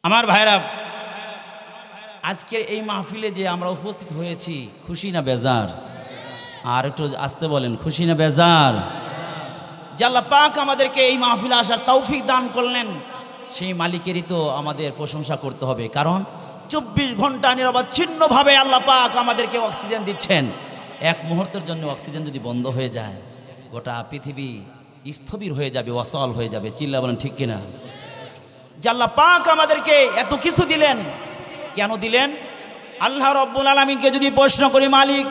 আমার ভাইরা, আজকের এই মাহফিলে যে আমরা উপস্থিত হয়েছি, খুশি না বেজার? আর একটু আসতে বলেন, খুশি না বেজার? যে আল্লাহ পাক আমাদেরকে এই মাহফিলে আসার তৌফিক দান করলেন, সেই মালিকেরই তো আমাদের প্রশংসা করতে হবে। কারণ 24 ঘন্টা নিরবচ্ছিন্নভাবে আল্লাহ পাক আমাদেরকে অক্সিজেন দিচ্ছেন। এক মুহূর্তের জন্য অক্সিজেন যদি বন্ধ হয়ে যায়, গোটা পৃথিবী স্থবির হয়ে যাবে, অচল হয়ে যাবে। চিল্লা বলেন ঠিক কিনা? যে আল্লাহ পাক আমাদেরকে এত কিছু দিলেন, কেন দিলেন? আল্লাহ রব্বুল আলামিনকে যদি প্রশ্ন করি, মালিক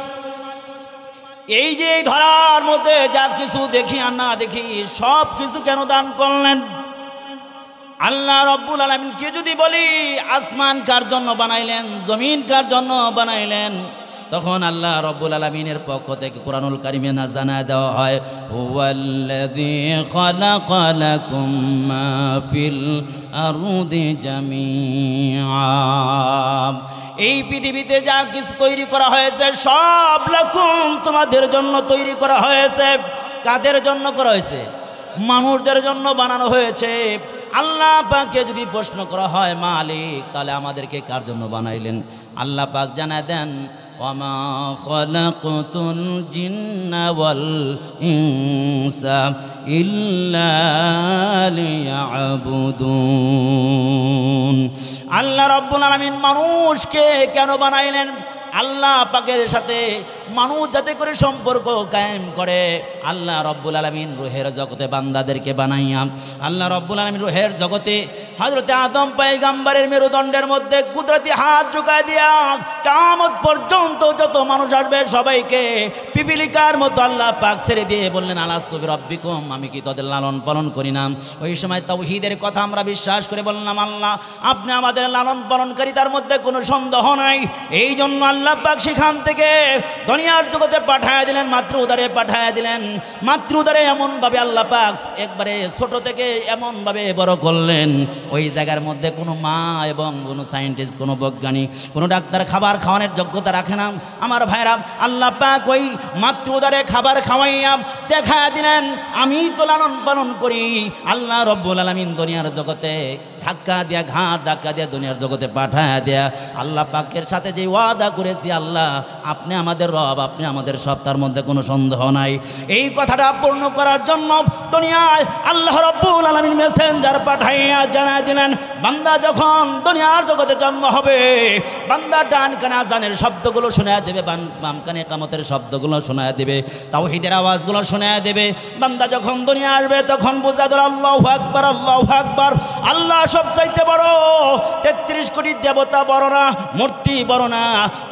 এই যে এই ধরার মধ্যে যা কিছু দেখি আর না দেখি সব কিছু কেন দান করলেন? আল্লাহ রব্বুল আলামিনকে যদি বলি আসমান কার জন্য বানাইলেন, জমিন কার জন্য বানাইলেন, তখন আল্লাহ রব্বুল আলামিনের পক্ষ থেকে কোরআনুল কারিমে না জানায় দেওয়া হয়, হুয়াল্লাযী খালাকা লাকুম মা ফিল আরদি জামিআ। এই পৃথিবীতে যা কিছু তৈরি করা হয়েছে সব লাকুম, তোমাদের জন্য তৈরি করা হয়েছে। কাদের জন্য করা হয়েছে? মানুষদের জন্য বানানো হয়েছে। আল্লাহ পাককে যদি প্রশ্ন করা হয়, মালিক তাহলে আমাদেরকে কার জন্য বানাইলেন? আল্লাহ পাক জানায় দেন, ওয়ামা খালাকতুল জিন্না ওয়াল ইনসা ইল্লা লিয়াবুদুন। আল্লাহ রব্বুল আলামিন মানুষকে কেন বানাইলেন? আল্লাহ পাকের সাথে মানুষ যাতে করে সম্পর্ক কায়েম করে। আল্লাহ রব্বুল আলামিন রুহের জগতে বান্দাদেরকে বানাইয়া, আল্লাহ রব্বুল আলামিন রুহের জগতে হযরতে আদম পয়গম্বরের মেরুদণ্ডের মধ্যে কুদরতি হাত ঢুকায় দিয়া কিয়ামত পর্যন্ত যত মানুষ আসবে সবাইকে পিপিলিকার মতো আল্লাহ পাক ছেড়ে দিয়ে বললেন, আলাস্তু বিরাব্বিকুম, আমি কি তাদের লালন পালন করি না? ওই সময় তাওহীদের কথা আমরা বিশ্বাস করে বললাম, আল্লাহ আপনি আমাদের লালন পালনকারী, তার মধ্যে কোনো সন্দেহ নাই। এই জন্য আল্লাহ পাক সেখান থেকে দুনিয়ার জগতে পাঠায় দিলেন, মাতৃ উদরে পাঠায় দিলেন। মাতৃ উদরে এমনভাবে আল্লাহ পাক একবারে ছোট থেকে এমনভাবে বড় করলেন, ওই জায়গার মধ্যে কোনো মা এবং কোনো সায়েন্টিস্ট, কোনো বৈজ্ঞানিক, কোনো ডাক্তার খাবার খাওয়ানোর যোগ্যতা রাখে না। আমার ভাইরা, আল্লাহ পাক ওই মাতৃ উদরে খাবার খাওয়াইয়া দেখায় দিলেন, আমি তো লালন পালন করি। আল্লাহ রব্বুল আলামিন দুনিয়ার জগতে ধাক্কা দিয়া, ঘাট ধাক্কা দিয়া দুনিয়ার জগতে পাঠায় দেয়া আল্লাহ পাকের সাথে যে ওয়াদা করেছি, আল্লাহ আপনি আমাদের রব, আপনি আমাদের সব, তার মধ্যে কোনো সন্দেহ নাই। এই কথাটা পূর্ণ করার জন্য দুনিয়ায় আল্লাহ রব্বুল আলামিন মেসেঞ্জার পাঠাইয়া জানায় দিলেন, বান্দা যখন দুনিয়ার জগতে জন্ম হবে, বান্দা ডান কানে আযানের শব্দগুলো শোনায় দেবে, বাম কানে ইকামতের শব্দগুলো শোনায় দেবে, তাওহীদের আওয়াজগুলো শোনায় দেবে। বান্দা যখন দুনিয়া আসবে তখন বুঝা দেবে আল্লাহু আকবার, আল্লাহু আকবার, আল্লাহ সবচাইতে বড়। 33 কোটি দেবতা বড় না, মূর্তি বড় না,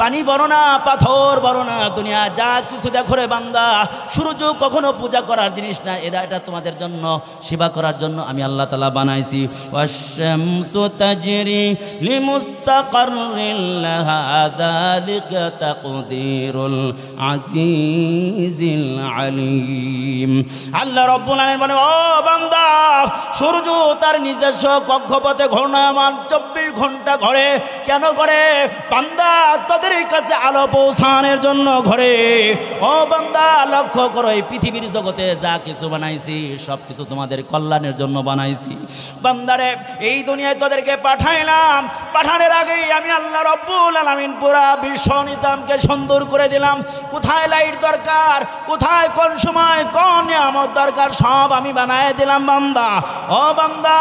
পানি বড় না, পাথর বড় না, দুনিয়া যা কিছু দেখো রে বান্দা, সূর্য কখনো পূজা করার জিনিস না, এটা তোমাদের জন্য, সেবা করার জন্য আমি আল্লাহ তাআলা বানাইছি। ওয়াশ-শামসু তাজরি লিমুস্তাকাররিন লাহা যালিকা তাকদীরুল আজিজিল আলীম। আল্লাহ রাব্বুল আলামিন বলেন, ও বান্দা, সূর্য তার নিজস্ব কক্ষপথে ঘূর্ণায়মান 24 ঘন্টা ঘোরে। কেন ঘোরে? বান্দা তাদের কাছে আলো পৌঁছানোর জন্য ঘোরে। ও বান্দা লক্ষ্য করো, এই পৃথিবীর জগতে যা কিছু বানাইছি সব কিছু তোমাদের কল্যাণের জন্য বানাইছি। বান্দারে, এই দুনিয়ায় তোদেরকে পাঠাইলাম, পাঠানোর আগেই আমি আল্লাহ রব্বুল আলামিন পুরা বিশ্ব নিজামকে সুন্দর করে দিলাম। কোথায় লাইট দরকার, কোথায় কোন সময় কোন নিয়ামত দরকার, সব আমি বানায় দিলাম। বান্দা, ও বান্দা,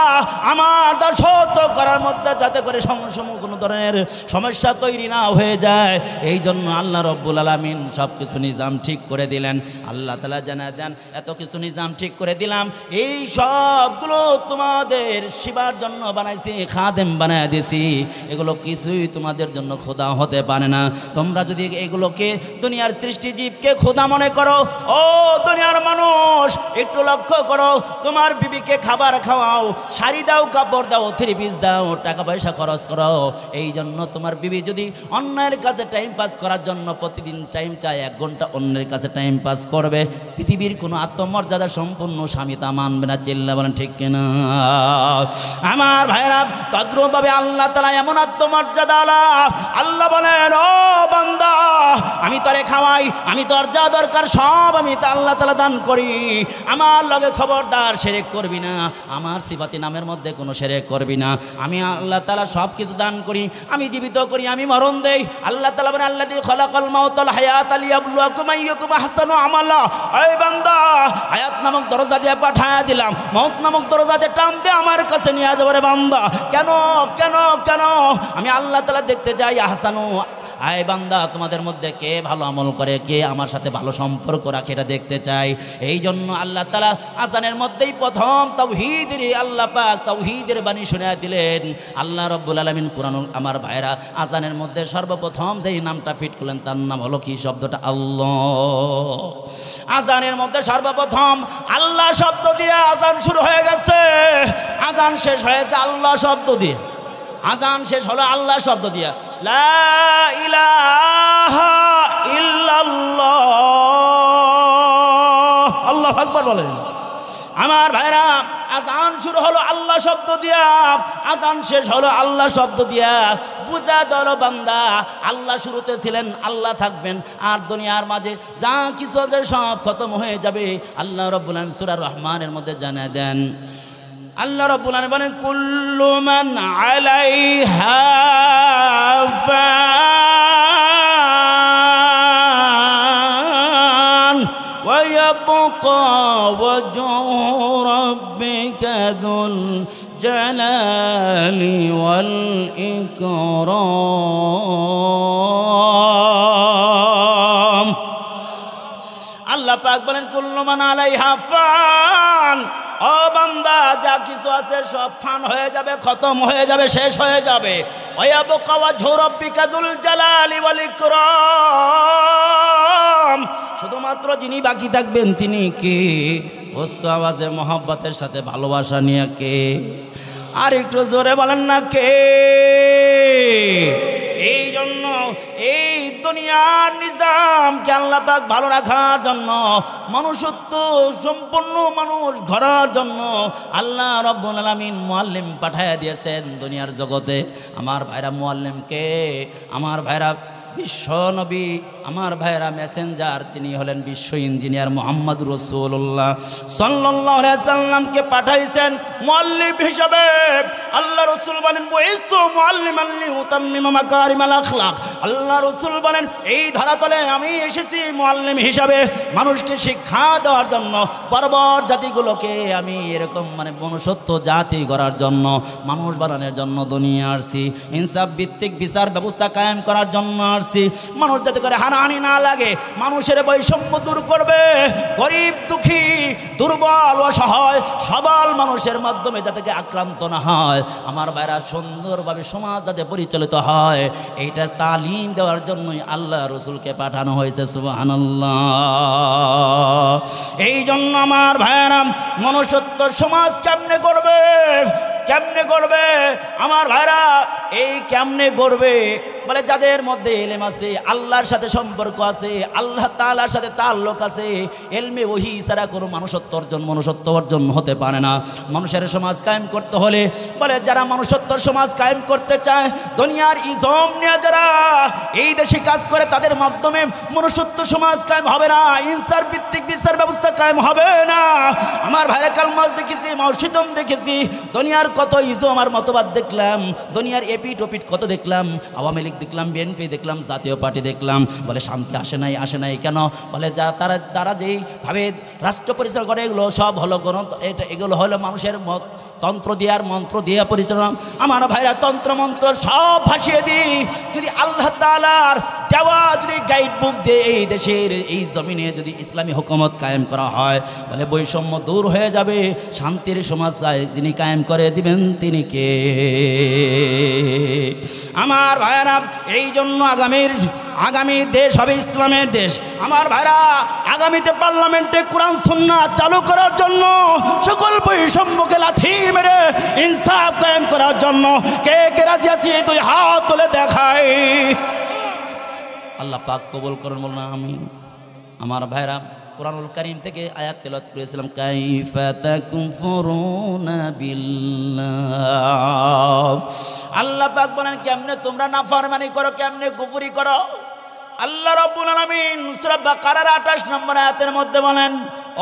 আমার দাসত্ব করার মধ্যে যাতে করে কোনো ধরনের সমস্যা তৈরি না হয়ে যায়, এই জন্য আল্লাহ রব্বুল আলামিন সব কিছু নিজাম ঠিক করে দিলেন। আল্লাহ তাআলা জানায় দেন, এত কিছু নিজাম ঠিক করে দিলাম, এই সবগুলো তোমাদের সেবার জন্য বানাইছি, খাদেম বানায় দিছি। এগুলো কিছুই তোমাদের জন্য খোদা হতে পারে না। তোমরা যদি এগুলোকে, দুনিয়ার সৃষ্টিজীবকে খোদা মনে করো, ও দুনিয়ার মানুষ একটু লক্ষ্য করো, তোমার বিবিকে খাবার খাওয়াও, শাড়ি দাও, কাপড় দাও, থ্রি পিস দাও, টাকা পয়সা খরচ করো, চাও। এই জন্য তোমার বিবি যদি অন্যের কাছে টাইম পাস করার জন্য প্রতিদিন টাইম চায়, 1 ঘন্টা অন্যের কাছে টাইম পাস করবে, পৃথিবীর কোনো আত্মমর্যাদা সম্পূর্ণ স্বামী তা মানবে না। চিল্লা বলেন ঠিক কিনা? আমার ভাইরা, তদ্রূপভাবে আল্লাহ তাআলা এমন আত্মমর্যাদা আল্লাহ বলেন, ও বান্দা আমি তোরে খাওয়াই, আমি তোর যা দরকার সব আমি তা আল্লাহ তাআলা দান করি। আমার লগে খবরদার শিরক করবি না, আমার সিফাতি নামের মধ্যে কোনো শিরক করবি না। আমি আল্লাহ তাআলা সব কিছু দান করি, আমি জীবিত করি, আমি মরণ দেই। আল্লাহ তাআলা বলেন, আল্লাযী খালাকাল মাউতা ওয়াল হায়াতা লিয়াবলুয়াকুম আইয়ুকুম আহসানু আমালা। এই বান্দা, হায়াত নামক দরজা দিয়ে পাঠায়া দিলাম, মউত নামক দরজা দিয়ে টান দিয়ে আমার কাছে নিয়ে যাবে রে বান্দা। কেন কেন কেন? আমি আল্লাহ তাআলা দেখতে যাই আহসানু। আয় বান্দা, তোমাদের মধ্যে কে ভালো আমল করে, কে আমার সাথে ভালো সম্পর্ক রাখে, এটা দেখতে চাই। এই জন্য আল্লাহ তাআলা আযানের মধ্যেই প্রথম তাওহীদের আল্লাহ পাক তাওহীদের বাণী শুনিয়ে দিলেন। আল্লাহ রাব্বুল আলামিন কোরআন, আমার ভাইরা, আযানের মধ্যে সর্বপ্রথম যেই নামটা ফিট করলেন তার নাম হলো কি? শব্দটা আল্লাহ। আযানের মধ্যে সর্বপ্রথম আল্লাহ শব্দ দিয়ে আযান শুরু হয়ে গেছে, আযান শেষ হয়েছে আল্লাহ শব্দ দিয়ে। আযান শেষ হলো আল্লাহ শব্দ দিয়া, লা ইলাহা ইল্লাল্লাহ, আল্লাহু আকবার বলেন। আমার ভাইরা, আযান শুরু হলো আল্লাহ শব্দ দিয়া, আযান শেষ হলো আল্লাহ শব্দ দিয়া। বুঝা গেল বান্দা, আল্লাহ শুরুতে ছিলেন, আল্লাহ থাকবেন, আর দুনিয়ার মাঝে যা কিছু আছে সব খতম হয়ে যাবে। আল্লাহ রাব্বুল আলামিন সূরা রহমানের মধ্যে জানিয়ে দেন, আল্লাহ রাব্বুল আলামিন বলেন, কুল্লু মান আলাইহা ফান ওয়া ইয়াবকা ওয়াজহু রাব্বিকা যুল জালালি ওয়াল ইকরাম। আল্লাহ পাক বলেন, কুল্লু মান আলাইহা ফান। ও বান্দা, যা কিছু আছে সব ফান হয়ে যাবে, খতম হয়ে যাবে, শেষ হয়ে যাবে। ওয়ায়াবকা ওয়াজহু রাব্বিকা যুল জালালি ওয়াল ইকরাম। শুধুমাত্র যিনি বাকি থাকবেন তিনি কে? উচ্চ আওয়াজে মহব্বতের সাথে ভালোবাসা নিয়ে কে? আর একটু জোরে বলেন না কে? এই জন্য এই দুনিয়ার নিজামকে আল্লাহ পাক ভালো রাখার জন্য, মনুষ্যত্ব সম্পূর্ণ মানুষ গড়ার জন্য আল্লাহ রাব্বুল আলামিন মুআল্লিম পাঠায়া দিয়েছেন দুনিয়ার জগতে। আমার ভাইরা, মুআল্লিমকে, আমার ভাইরা, বিশ্ব নবী, আমার ভাইরা, মেসেঞ্জার, তিনি হলেন বিশ্ব ইঞ্জিনিয়ার মুহাম্মদ রাসূলুল্লাহ সাল্লাল্লাহু আলাইহি সাল্লামকে পাঠাইছেন মুআল্লিম হিসাবে। আল্লাহ রাসূল বলেন, বুইস্তু মুআল্লিমান লিউতাম্মিমা মাকারিমাল আখলাক। আল্লাহ রাসূল বলেন, এই ধরাতলে আমি এসেছি মুআল্লিম হিসাবে, মানুষকে শিক্ষা দেওয়ার জন্য, বর্বর জাতিগুলোকে আমি এরকম মনুষ্যত্ব জাতি গড়ার জন্য, মানুষ বানানোর জন্য দুনিয়া আসছি। ইনসাফ ভিত্তিক বিচার ব্যবস্থা কায়েম করার জন্য আসছি। মানুষ যাতে করে হানাহানি না লাগে, মানুষের বৈষম্য দূর করবে, গরিব দুঃখী দুর্বল অসহায় সবল মানুষের মাধ্যমে যাতে আক্রান্ত না হয়, আমার ভাইরা, সুন্দরভাবে সমাজ যাতে পরিচালিত হয়, এইটার তালিম দেওয়ার জন্যই আল্লাহ রসুলকে পাঠানো হয়েছে। সুবহানাল্লাহ। এই জন্য আমার ভাইরা, মনুষ্যত্ব সমাজ কেমনে করবে, কেমনে করবে আমার ভাইরা? এই কেমনে করবে বলে, যাদের মধ্যে ইলম আছে, আল্লাহর সাথে সম্পর্ক আছে, আল্লাহ তাআলার সাথে তাল্লুক আছে, ইলমে ওহী ছাড়া কোনো মনুষ্যত্ব অর্জন হতে পারে না। মানুষের সমাজ কায়েম করতে হলে বলে, যারা মনুষ্যত্বর সমাজ কায়েম করতে চায়, দুনিয়ার ইজম নিয়ে যারা এই দেশে কাজ করে, তাদের মাধ্যমে মনুষ্যত্ব সমাজ কায়েম হবে না, ইনসাফ ভিত্তিক বিচার ব্যবস্থা কায়েম হবে না। আমার ভাইরা, কালমাস দেখেছি, মসজিদম দেখেছি, দুনিয়ার কত ইজম আর মতবাদ দেখলাম, দুনিয়ার এপিট ওপিট কত দেখলাম, আওয়ামী লীগ দেখলাম, বিএনপি দেখলাম, জাতীয় পার্টি দেখলাম। বলে শান্তি আসে নাই কেন? বলে তারা যেইভাবে রাষ্ট্র পরিচালনা করে, এগুলো সব হলো এগুলো হলো মানুষের তন্ত্র দিয়ে আর মন্ত্র দিয়ে পরিচালনা। আমার ভাইরা, তন্ত্র মন্ত্র সব ভাসিয়ে দিই, যদি আল্লাহ তাআলার দেওয়া যদি গাইড বুক দিয়ে এই দেশের এই জমিনে যদি ইসলামী হুকুমত কায়েম করা হয়, বলে বৈষম্য দূর হয়ে যাবে, শান্তির সমাজ যিনি কায়েম করে দিবেন তিনি কে? আমার ভাইরা এই জন্য আগামী দেশ হবে ইসলামের দেশ। আমার ভাইরা আগামীতে পার্লামেন্টে কোরআন সুন্নাহ চালু করার জন্য, সকল বৈষম্যকে লাথি মেরে ইনসাফ কায়েম করার জন্য কে কে রাজি আছি তুই হাত তুলে দেখাই। আল্লাহ পাক কবুল করুন, বলুন আমিন। আমার ভাইরা কুরআনুল কারীম থেকে আয়াত তেলাওয়াত করেছিলাম, কাইফা তাকফুরুনা বিল্লাহ। আল্লাহ পাক বলেন কেমনে তোমরা নাফরমানি করো, কেমনে কুফরি করো। আল্লাহ রাব্বুল আলামিন সূরা বাকারার 28 নম্বর আয়াতের মধ্যে বলেন,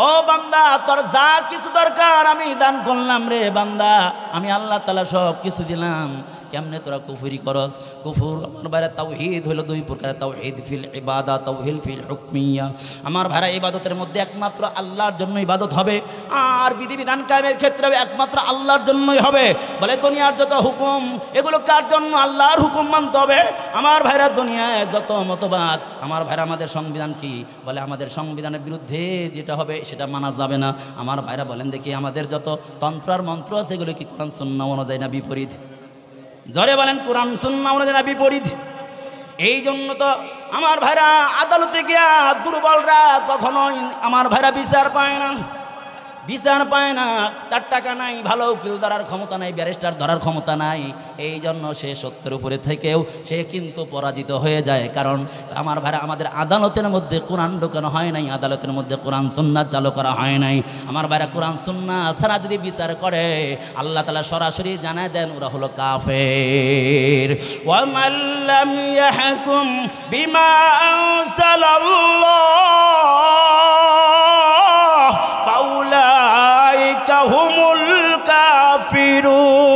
ও বান্দা তোর যা কিছু দরকার আমি দান করলাম রে বান্দা, আমি আল্লাহ তাআলা সব কিছু দিলাম, কেমনে তোরা কুফরি করস। কুফর আমার ভাইরা তাওহীদ হলো দুই প্রকার, তাওহীদ ফিল ইবাদা, তাওহীদ ফিল হুকমিয়া। আমার ভাইরা ইবাদতের মধ্যে একমাত্র আল্লাহর জন্য ইবাদত হবে, আর বিধিবিধান কায়েমের ক্ষেত্রে একমাত্র আল্লাহর জন্যই হবে। বলে দুনিয়ার যত হুকুম এগুলো কার জন্য? আল্লাহর হুকুম মানতে হবে। আমার ভাইরা দুনিয়ায় যত মতবাদ, আমার ভাইরা আমাদের সংবিধান কি বলে? আমাদের সংবিধানের বিরুদ্ধে যেটা হবে সেটা মানা যাবে না। আমার ভাইরা বলেন দেখি আমাদের যত তন্ত্র আর মন্ত্র আছে এগুলো কি কোরআন সুন্নাহ অনুযায়ী না বিপরীত? জোরে বলেন, কোরআন সুন্নাহ অনুযায়ী না বিপরীত? এই জন্য তো আমার ভাইরা আদালতে গিয়া দুর্বলরা কখনোই আমার ভাইরা বিচার পায় না, বিচার পায় না। তার টাকা নাই, ভালো উকিল ধরার ক্ষমতা নাই, ব্যারিস্টার ধরার ক্ষমতা নাই। এই জন্য সে সত্যের উপরে থেকেও সে কিন্তু পরাজিত হয়ে যায়। কারণ আমার ভাইরা আমাদের আদালতের মধ্যে কোরআন ঢোকানো হয় নাই, আদালতের মধ্যে কোরআন সুন্নাহ চালু করা হয় নাই। আমার ভাইরা কোরআন সুন্নাহ ছাড়া যদি বিচার করে আল্লাহ তাআলা সরাসরি জানায় দেন ওরা হলো কাফের। ওয়া মান লাম ইয়াহকুম বিমা আনজালাল্লাহ ফাউলাইকা হুমুল কাফিরুন।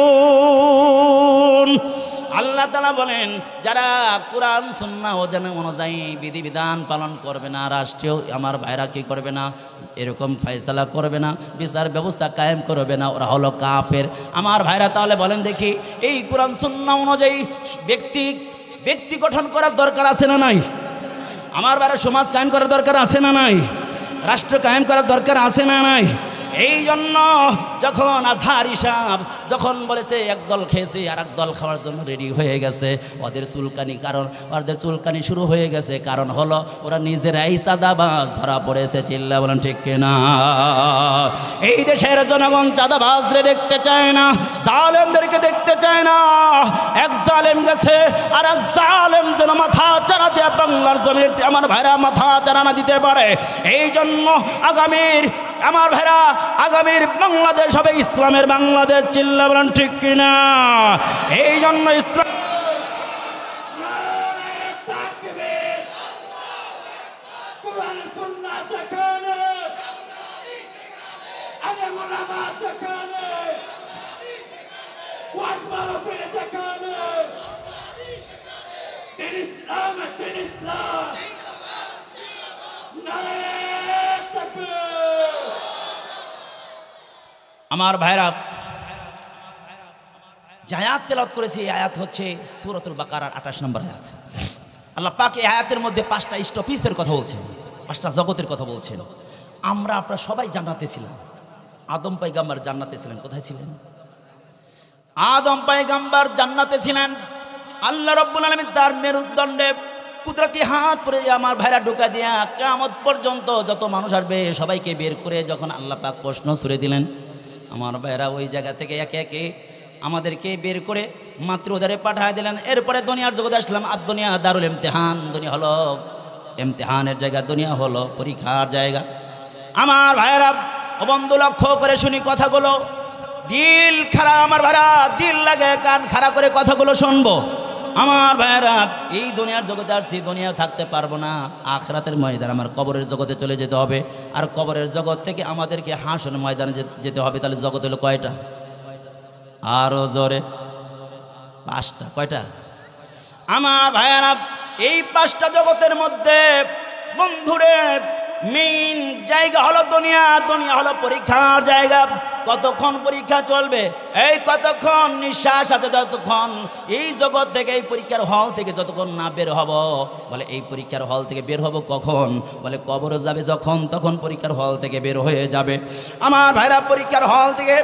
আল্লাহ তাআলা বলেন যারা কোরআন সুন্নাহ অনুযায়ী বিধিবিধান পালন করবে না, রাষ্ট্রীয় আমার ভাইরা কি করবে না, এরকম ফয়সালা করবে না, বিচার ব্যবস্থা কায়েম করবে না, ওরা হলো কাফের। আমার ভাইরা তাহলে বলেন দেখি এই কোরআন সুন্নাহ অনুযায়ী ব্যক্তি গঠন করার দরকার আছে না নাই? আমার ভাইরা সমাজ কায়েম করার দরকার আছে না নাই? রাষ্ট্র কায়েম করার দরকার আছে না নাই? এই জন্য যখন আজহার হিসাব যখন বলেছে একদল খেয়েছে আর একদল খাওয়ার জন্য রেডি হয়ে গেছে, ওদের চুলকানি শুরু হয়ে গেছে। কারণ হলো ওরা নিজেরাই চাঁদাবাজ ধরা পড়েছে। চিল্লা বলেন ঠিক কিনা? এই দেশের জনগণ চাঁদাবাজরে দেখতে চায় না, জালেমদেরকে দেখতে চায় না। এক জালেম গেছে আর এক জালেম যেন মাথা চাড়া দিয়ে বাংলার জমির আমার ভাইরা মাথা চাড়া না দিতে পারে। এই জন্য আমার ভাইরা আগামীর বাংলাদেশ হবে ইসলামের বাংলাদেশ। চিল্লা বলেন ঠিক কিনা? এই জন্য ইসলাম আমার ভাইরা যে আয়াত তেলাওয়াত করেছি এই আয়াত হচ্ছে সূরাতুল বাকারার 28 নম্বর আয়াত। আল্লাহ পাক এই আয়াতের মধ্যে 5টা স্টপিসের কথা বলছেন, 5টা জগতের কথা বলছেন। আপনারা সবাই জান্নাতে ছিলাম। আদম পয়গম্বর জান্নাতে ছিলেন। কোথায় ছিলেন? আদম পয়গম্বর জান্নাতে ছিলেন। আল্লাহ রাব্বুল আলামিন তার মেরুদণ্ডে কুদরতি হাত পরে আমার ভাইরা ঢোকা দিয়া কিয়ামত পর্যন্ত যত মানুষ আসবে সবাইকে বের করে যখন আল্লাহ পাক প্রশ্ন ছুড়ে দিলেন, আমার ভাইরা ওই জায়গা থেকে একে একে আমাদেরকে বের করে মাতৃউদরে পাঠিয়ে দিলেন। এরপরে দুনিয়ার জগতে আসলাম। আর দুনিয়া দারুল ইমতিহান, দুনিয়া হলো ইমতিহানের জায়গা, দুনিয়া হলো পরীক্ষার জায়গা। আমার ভাইরা ও বন্ধু লক্ষ্য করে শুনি কথাগুলো, দিল খারাপ আমার ভাইরা, দিল লাগে কান খারাপ করে কথাগুলো শুনবো। আমার ভাইরা এই দুনিয়ার জগতে আসছি, দুনিয়া থাকতে পারবো না। আখিরাতের ময়দান আমার কবরের জগতে চলে যেতে হবে। আর কবরের জগৎ থেকে আমাদেরকে হাসরের ময়দানে যেতে হবে। তাহলে জগৎ হলো কয়টা? আরো জোরে 5টা। কয়টা? আমার ভাইরা এই 5টা জগতের মধ্যে বন্ধুরে মেইন জায়গা হলো দুনিয়া। দুনিয়া হলো পরীক্ষার জায়গা। কতক্ষণ পরীক্ষা চলবে, এই কতক্ষণ নিঃশ্বাস আছে, যতক্ষণ এই জগৎ থেকে, এই পরীক্ষার হল থেকে যতক্ষণ না বের হব। বলে এই পরীক্ষার হল থেকে বের হব কখন? বলে কবরে যাবে যখন, তখন পরীক্ষার হল থেকে বের হয়ে যাবে। আমার ভাইরা, পরীক্ষার হল থেকে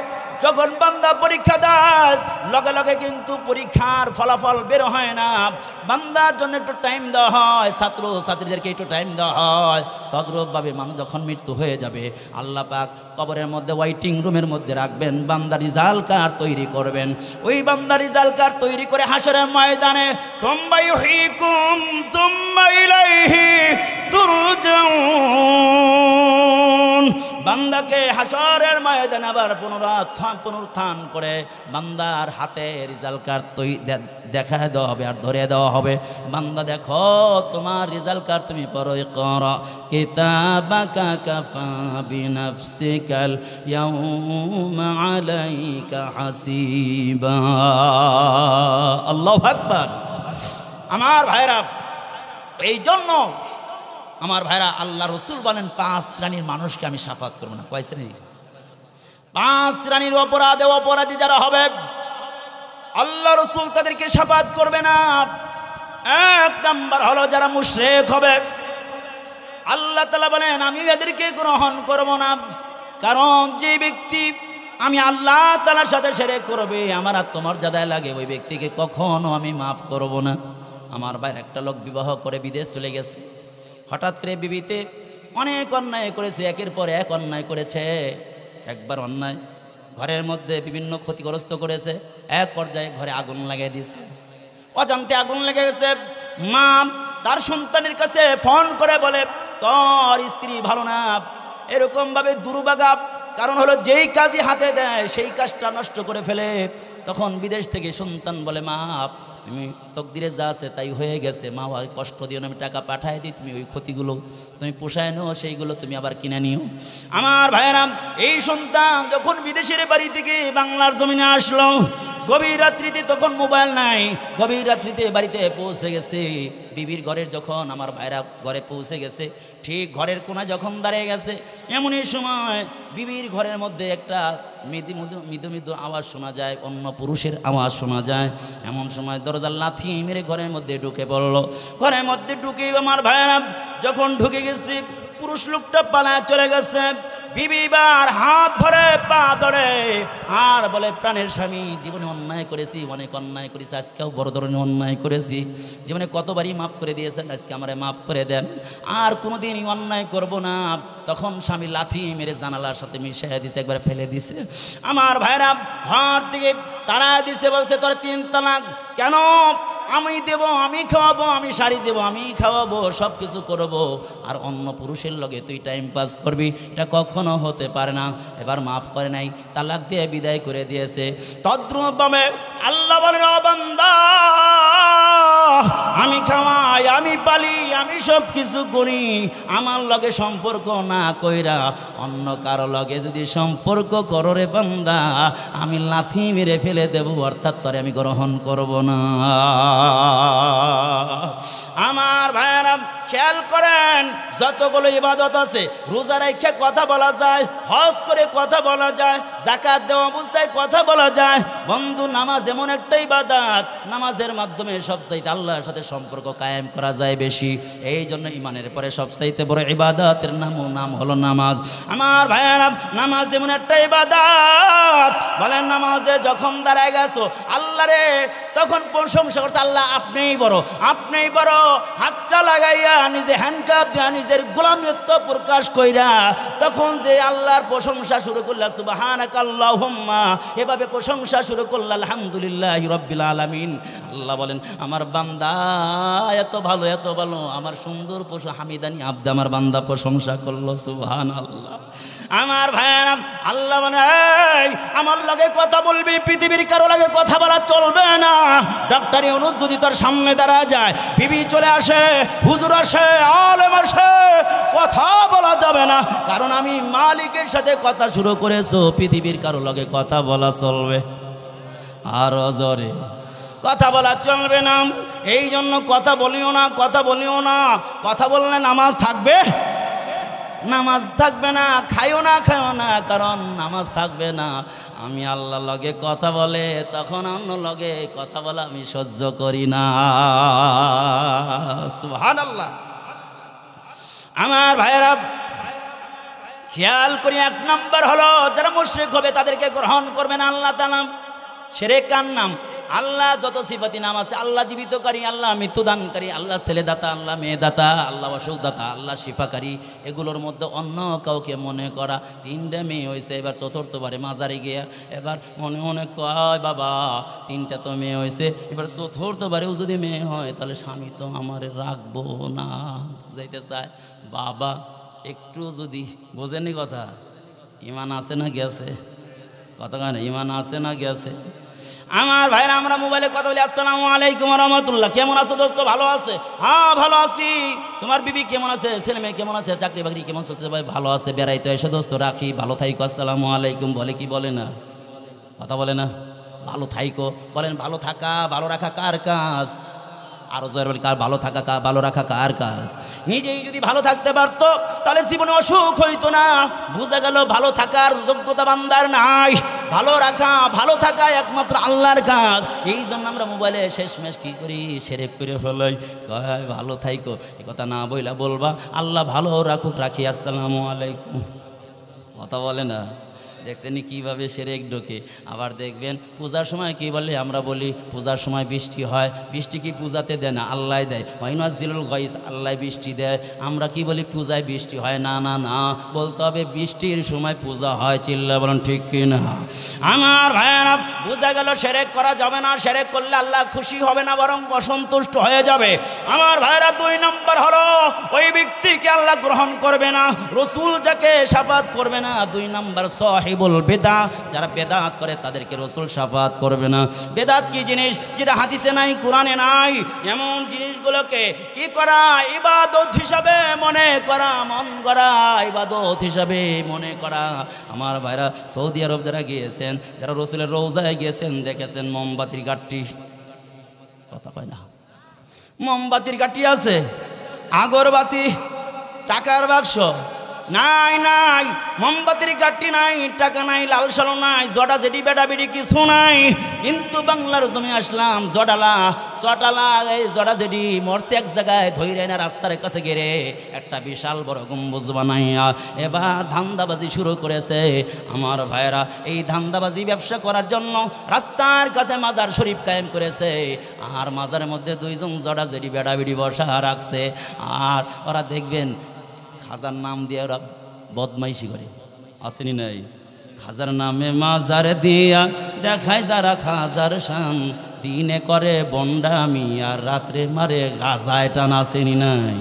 যখন বান্দা পরীক্ষা দেয়, লগে লগে কিন্তু পরীক্ষার ফলাফল বের হয় না। বান্দার জন্য একটু টাইম দেওয়া হয়, ছাত্র ছাত্রীদেরকে একটু টাইম দেওয়া হয়। তদ্রূপভাবে মানুষ যখন মৃত্যু হয়ে যাবে, আল্লাহ পাক কবরের মধ্যে ওয়াইটিং রুমের মধ্যে রাখবেন, বান্দা রিজাল্ট কার্ড তৈরি করবেন। ওই বান্দা রিজাল্ট কার্ড তৈরি করে হাসরের ময়দানে সুম্মা ইউহয়িকুম সুম্মা ইলাইহি তুরজাউন, বান্দাকে হাসরের ময়দানে আবার পুনরুত্থান করে বান্দার হাতে রিজাল্ট কার্ড দেখা দেওয়া হবে আর ধরে দেওয়া হবে। বান্দা দেখো তোমার রিজাল্ট কার্ড তুমি পড়ো, ইকরা কিতাবাকা কাফা বিনাফসিকাল ইয়াউমা আলাইকা হাসিবা। আল্লাহু আকবার। আমার ভাইরা, এই জন্য আমার ভাইরা, আল্লাহ রসুল বলেন 5 শ্রেণীর মানুষকে আমি শাফাত করবো না। কয় শ্রেণীর? 5 শ্রেণীর অপরাধী যারা হবে, আল্লাহ রসুল তাদেরকে শাফাত করবে না। 1 নাম্বার হলো যারা মুশরিক হবে। আল্লাহ তাআলা বলেন আমি এদেরকে গ্রহণ করব না, কারণ যে ব্যক্তি আমি আল্লাহ তাআলার সাথে শিরক করবে, আমার আত্মমর্যাদায় লাগে, ওই ব্যক্তিকে কখনো আমি মাফ করব না। আমার ভাই, একটা লোক বিবাহ করে বিদেশ চলে গেছে, হঠাৎ করে বিবিতে অনেক অন্যায় করেছে, একের পর এক অন্যায় করেছে। একবার অন্যায় ঘরের মধ্যে বিভিন্ন ক্ষতিগ্রস্ত করেছে, এক পর্যায়ে ঘরে আগুন লাগিয়ে দিয়েছে। অজান্তে আগুন লেগে গেছে। মা তার সন্তানের কাছে ফোন করে বলে তোর স্ত্রী ভালো না, এরকমভাবে দুর্ভাগা, কারণ হলো যেই কাজই হাতে দেয় সেই কাজটা নষ্ট করে ফেলে। তখন বিদেশ থেকে সন্তান বলে মা তুমি তকদিরে যা আছে তাই হয়ে গেছে, মা কষ্ট দিও না, আমি টাকা পাঠাই দিই, তুমি ওই ক্ষতিগুলো তুমি পোষায় নিও, সেইগুলো তুমি আবার কিনে নিও। আমার ভাইয়েরা, এই সন্তান যখন বিদেশের বাড়ি থেকে বাংলার জমিনে আসলো, গভীর রাত্রিতে, তখন মোবাইল নাই, গভীর রাত্রিতে বাড়িতে পৌঁছে গেছে। বিবির ঘরের যখন আমার ভাইরা ঘরে পৌঁছে গেছে, ঠিক ঘরের কোণা যখন দাঁড়িয়ে গেছে, এমনই সময় বিবির ঘরের মধ্যে একটা মৃদু মৃদু আওয়াজ শোনা যায়, অন্য পুরুষের আওয়াজ শোনা যায়। এমন সময় দরজার লাথি মেরে ঘরের মধ্যে ঢুকে পড়লো। ঘরের মধ্যে ঢুকে আমার ভাইরা যখন ঢুকে গেছে, পুরুষ লোকটা পালায় চলে গেছে। বিবিবার হাত ধরে পা ধরে আর বলে প্রাণের স্বামী, জীবনে অন্যায় করেছি, অনেক অন্যায় করেছি, আজকেও বড় ধরনের অন্যায় করেছি, জীবনে কতবারই মাফ করে দিয়েছেন, আজকে আমারে মাফ করে দেন, আর কোনোদিনই অন্যায় করব না। তখন স্বামী লাথি মেরে জানালার সাথে মিশিয়ে দিছে, একবার ফেলে দিছে। আমার ভাইরা ঘর থেকে তারা দিছে, বলছে তোর 3 তালাক। কেন? আমি দেব, আমি খাওয়াবো, আমি শাড়ি দেব, আমি খাওয়াবো, সব কিছু করবো, আর অন্য পুরুষের লগে তুই টাইম পাস করবি, এটা কখনো হতে পারে না। এবার মাফ করে নাই, তালাক দিয়ে বিদায় করে দিয়েছে। তদ্রূপভাবে আল্লাহ বলেন ও বান্দা, আমি খাওয়াই, আমি পালি, আমি সব কিছু করি, আমার লগে সম্পর্ক না কইরা অন্য কারো লগে যদি সম্পর্ক করো রে বান্দা, আমি লাথি মেরে ফেলে দেব, অর্থাৎ তোরে আমি গ্রহণ করব না। আমার ভাইয়েরা খেয়াল করেন, যতগুলো ইবাদত আছে, রোজা রেখে কথা বলা যায়, হজ করে কথা বলা যায়, যাকাত দেওয়া অবস্থায় কথা বলা যায়। বন্ধু, নামাজ এমন একটা ইবাদত, নামাজের মাধ্যমে সবচাইতে আল্লাহর সাথে সম্পর্ক কায়েম করা যায় বেশি। এই জন্য ইমানের পরে সবচাইতে বড় ইবাদতের নাম হলো নামাজ। আমার ভাইয়েরা, নামাজ এমন একটা ইবাদত, বলেন নামাজে যখন দাঁড়ায় গেছো আল্লাহ রে, তখন প্রশংসা করছে, আল্লাহ আপনিই বড়, আপনিই বড়, হাতটা লাগাইয়া নিজে হ্যান্ডকাপ দিয়া নিজের গোলামিত্ব প্রকাশ কইরা তখন যে আল্লাহর প্রশংসা শুরু করলা, সুবহানাকাল্লাহুম্মা, এভাবে প্রশংসা শুরু করলা, আলহামদুলিল্লাহি রাব্বিল আলামিন। আল্লাহ বলেন আমার বান্দা এত ভালো, এত ভালো, আমার সুন্দর হামিদানি আব্দ আমার বান্দা প্রশংসা করলো, সুবহানাল্লাহ। আমার ভাইয়েরা, আল্লাহ বলেন এই আমার লগে কথা বলবি, পৃথিবীর কারো লগে কথা বলা চলবে না। ডাক্তার ইউনূস যদি তার সামনে দাঁড়া যায়, বিবি চলে আসে, হুজুর আসে, আলেম আসে, কথা বলা যাবে না, কারণ আমি মালিকের সাথে কথা শুরু করেছো, পৃথিবীর কারো লগে কথা বলা চলবে, আর জোরে কথা বলা চলবে না। এই জন্য কথা বলিও না, কথা বলিও না, কথা বললে নামাজ থাকবে, নামাজ থাকবে না, খাইও না কারণ নামাজ থাকবে না। আমি আল্লাহর লগে কথা বলে তখন অন্য লগে কথা বলা আমি সহ্য করি না। সুবহানাল্লাহ। আমার ভাইয়েরা খেয়াল করি, 1 নম্বর হলো যারা মুশরিক হবে তাদেরকে গ্রহণ করবে না আল্লাহ তাআলা। শিরক কার নাম? আল্লাহ যত সিফাতি নাম আছে, আল্লাহ জীবিতকারী, আল্লাহ মৃত্যুদানকারী, আল্লাহ ছেলেদাতা, আল্লাহ মেয়েদাতা, আল্লাহ অসুখদাতা, আল্লাহ শিফাকারী, এগুলোর মধ্যে অন্য কাউকে মনে করা। 3টা মেয়ে হয়েছে, এবার 4র্থবারে মাজারে গিয়া এবার মনে মনে কয় বাবা 3টা তো মেয়ে হয়েছে, এবার 4র্থবারেও যদি মেয়ে হয় তাহলে স্বামী তো আমার রাখবো না। বুঝাইতে চায় বাবা একটু যদি বোঝেনি কথা, ইমান আছে না গেছে? কথা কেন, ইমান আছে না গেছে? আমার ভাইরা আমরা মোবাইলে কথা বলি, আসসালামু আলাইকুম ওয়া রাহমাতুল্লাহ, কেমন আছো দোস্ত? ভালো আছে? হ্যাঁ ভালো আছি। তোমার বিবি কেমন আছে? ছেলে মেয়ে কেমন আছে? চাকরি বাকরি কেমন চলছে? ভাই ভালো আছে। বেড়াইতে এসে দোস্ত রাখি, ভালো থাইকো। আসসালামু আলাইকুম বলে কি বলে না? কথা বলে না? ভালো থাইকো বলেন। ভালো থাকা ভালো রাখা কার কাজ? আরো জোরে বলি, কার ভালো থাকা ভালো রাখা কার কাজ? নিজেই যদি ভালো থাকতে পারতো তাহলে জীবনে অসুখ হইতো না। বুঝা গেল ভালো থাকার যোগ্যতা বান্দার নাই, ভালো রাখা ভালো থাকা একমাত্র আল্লাহর কাজ। এই জন্য আমরা মোবাইলে শেষমেশ কি করি, শিরক করে ফেলাই। কয় ভালো থাইকো, এ কথা না বইলা বলবা আল্লাহ ভালো রাখুক, রাখি। আসসালামু আলাইকুম। কথা বলে না? দেখছেন কীভাবে শিরক ঢোকে। আবার দেখবেন পূজার সময় কি বলে, আমরা বলি পূজার সময় বৃষ্টি হয়, বৃষ্টি কি পূজাতে দেয় না? আল্লাহ দেয়। ওয়াইনাজ্জিলুল গায়স, আল্লাহ বৃষ্টি দেয়। আমরা কি বলি পূজায় বৃষ্টি হয় না? না না, বলতে হবে বৃষ্টির সময় পূজা হয়। চিল্লা বলেন ঠিক কি না? আমার ভাইয়েরা বোঝা গেল শিরক করা যাবে না। শিরক করলে আল্লাহ খুশি হবে না, বরং অসন্তুষ্ট হয়ে যাবে। আমার ভাইয়েরা 2 নম্বর হলো ওই ব্যক্তিকে আল্লাহ গ্রহণ করবে না, রসুল যাকে শাফাত করবে না। 2 নম্বর সাহিবুল বেদাত, যারা বেদাত করে তাদেরকে রসুল শাফাত করবে না। বেদাত কি জিনিস? যেটা হাদিসে নাই, কোরআনে নাই, এমন জিনিসগুলোকে কি করা? ইবাদত হিসাবে মনে করা, মন করা ইবাদত হিসাবে মনে করা। আমার ভাইরা সৌদি আরব যারা গিয়েছেন, যারা রসুলের রওজায় গিয়েছেন, দেখেছেন মোমবাতির গাঠটি, কথা কয় না, মোমবাতির গাঠটি আছে, আগরবাতি, টাকার বাক্স নাই, নাই মোমবাতির গাঠটি নাই, টাকা নাই, লাল সালো নাই, জডা জেডি বেডা বেডি কিছু নাই। কিন্তু বাংলার জমি আসলাম, জডালা চটালা এই জডা জেডি মরছে এক জায়গায়, ধৈরে না রাস্তার কাছে গেরে একটা বিশাল বড় গম্বুজ বানাইয়া এবার ধান্দাবাজি শুরু করেছে। আমার ভাইয়েরা এই ধান্দাবাজি ব্যবসা করার জন্য রাস্তার কাছে মাজার শরীফ কায়েম করেছে। আর মাজারের মধ্যে 2 জন জডা জেডি বেডা বেডি বসা রাখছে। আর ওরা দেখবেন খাজার নাম দিয়ে ওরা বদমাইশি করে, আসেনি নাই? খাজার নামে মাজার দিয়া দেখায় যারা খাজার শান, দিনে করে বন্ডামি আর রাত্রে মারে গাজায় টান, আসেনি নাই?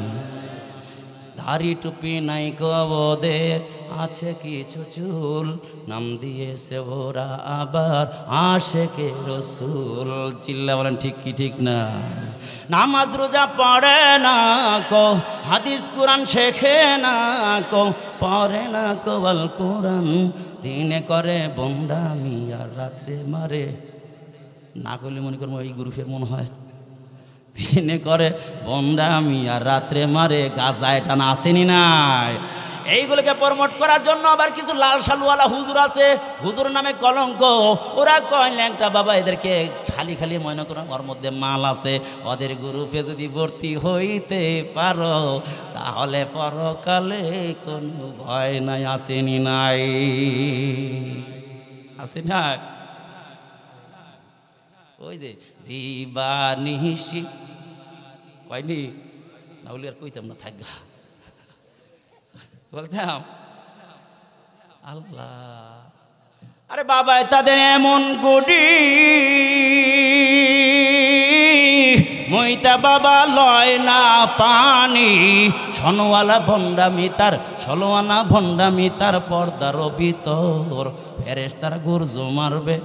দাড়ি টুপি নাই কবদের, আছে কিছু চুল, নাম দিয়েছে ওরা আবার আশেকে রসুল। চিল্লা বলেন ঠিক কি ঠিক না? নামাজ রোজা পড়ে না কো, হাদিস কোরআন শেখে না কো, পড়ে না কো আল কোরআন, দিনে করে বন্ডামি আর রাত্রে মারে। না করলে মনে করবো এই গ্রুপের মনে হয়। দিনে করে বন্ডামি আর রাত্রে মারে গাজায় টানা, আসেনি নাই? এইগুলোকে প্রমোট করার জন্য আবার কিছু লাল শালুওয়ালা হুজুর আছে, হুজুর নামে কলঙ্ক। ওরা কয় ল্যাংটা বাবা, এদেরকে খালি খালি মনে করেন ওর মধ্যে মাল আছে, ওদের গ্রুপে যদি ভর্তি হইতে পারো তাহলে পরকালে কোনো ভয় নাই, আসেনি নাই? আসে না? ওই যে দিবানিশি কয়নি না বলি আর কইতাম না, থাকবা বলতাম আল্লাহ। আরে বাবা তাদের এমন গুডি মইতা বাবা লয় না পানি, সনওয়ালা ভণ্ডামি তার, ষোলোয়ানা ভণ্ডামি তার, পর্দার ভিতর ফেরেশতারা গুরজো মারবে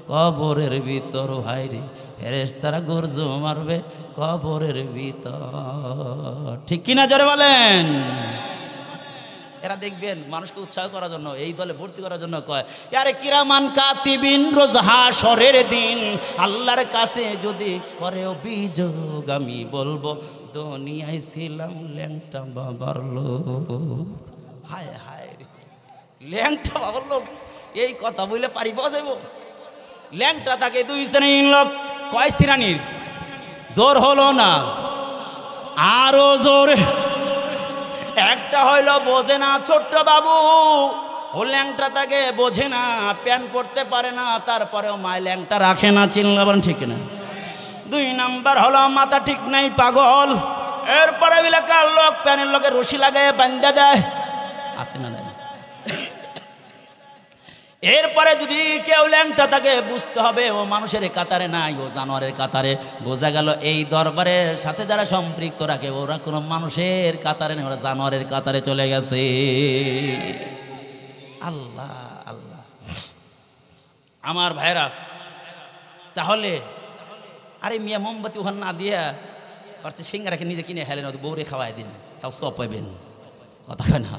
কবরের ভিতর। ভাইরে ফেরেশতারা গুরজো মারবে কবরের ভিতর, ঠিক কিনা জোরে বলেন? এরা দেখবেন মানুষকে উৎসাহ করার জন্য, এই দলে ভর্তি করার জন্য কয় আরে কিরামান কাতিবিন রোজ হাশরের দিন আল্লাহর কাছে যদি করে অভিযোগ আমি বলবো দুনিয়ায় ছিলাম ল্যাংটা বাবার লোক। হায় হায় ল্যাংটা বাবার লোক এই কথা বললে পারি পাওয়া যাইব। ল্যাংটা তাকে 2 শ্রেণীর লোক। কয় শ্রেণীর? জোর হলো না, আরো জোর। একটা হইল বোঝে না ছোট্ট বাবু, ও ল্যাংটা তাকে বোঝে না, প্যান্ট পরতে পারে না, তারপরেও মায় ল্যাংটা রাখে না। চিল্লাবেন ঠিক না? 2 নাম্বার হলো মাথা ঠিক নাই, পাগল। এরপরে এলাকার লোক প্যানের লোকে রশি লাগায় বান্ধা দেয়, আছে না নাই? এরপরে যদি কেউ ল্যাংটা তাকে বুঝতে হবে ও মানুষের কাতারে নাই, ও জানোয়ারের কাতারে। বোঝা গেল এই দরবারের সাথে যারা সম্পৃক্ত রাখে ওরা কোনো মানুষের কাতারে নেই, ওরা জানোয়ারের কাতারে চলে গেছে। আল্লাহ আল্লাহ আমার ভাইরা, তাহলে আরে মিয়া মোমবাতি ওখানে না দিয়া পারছে সিঙ্গারাকে নিজে কিনে হেলেন, বউরে খাওয়াই দিন, তাও সব পাইবেন। কথা কয় না?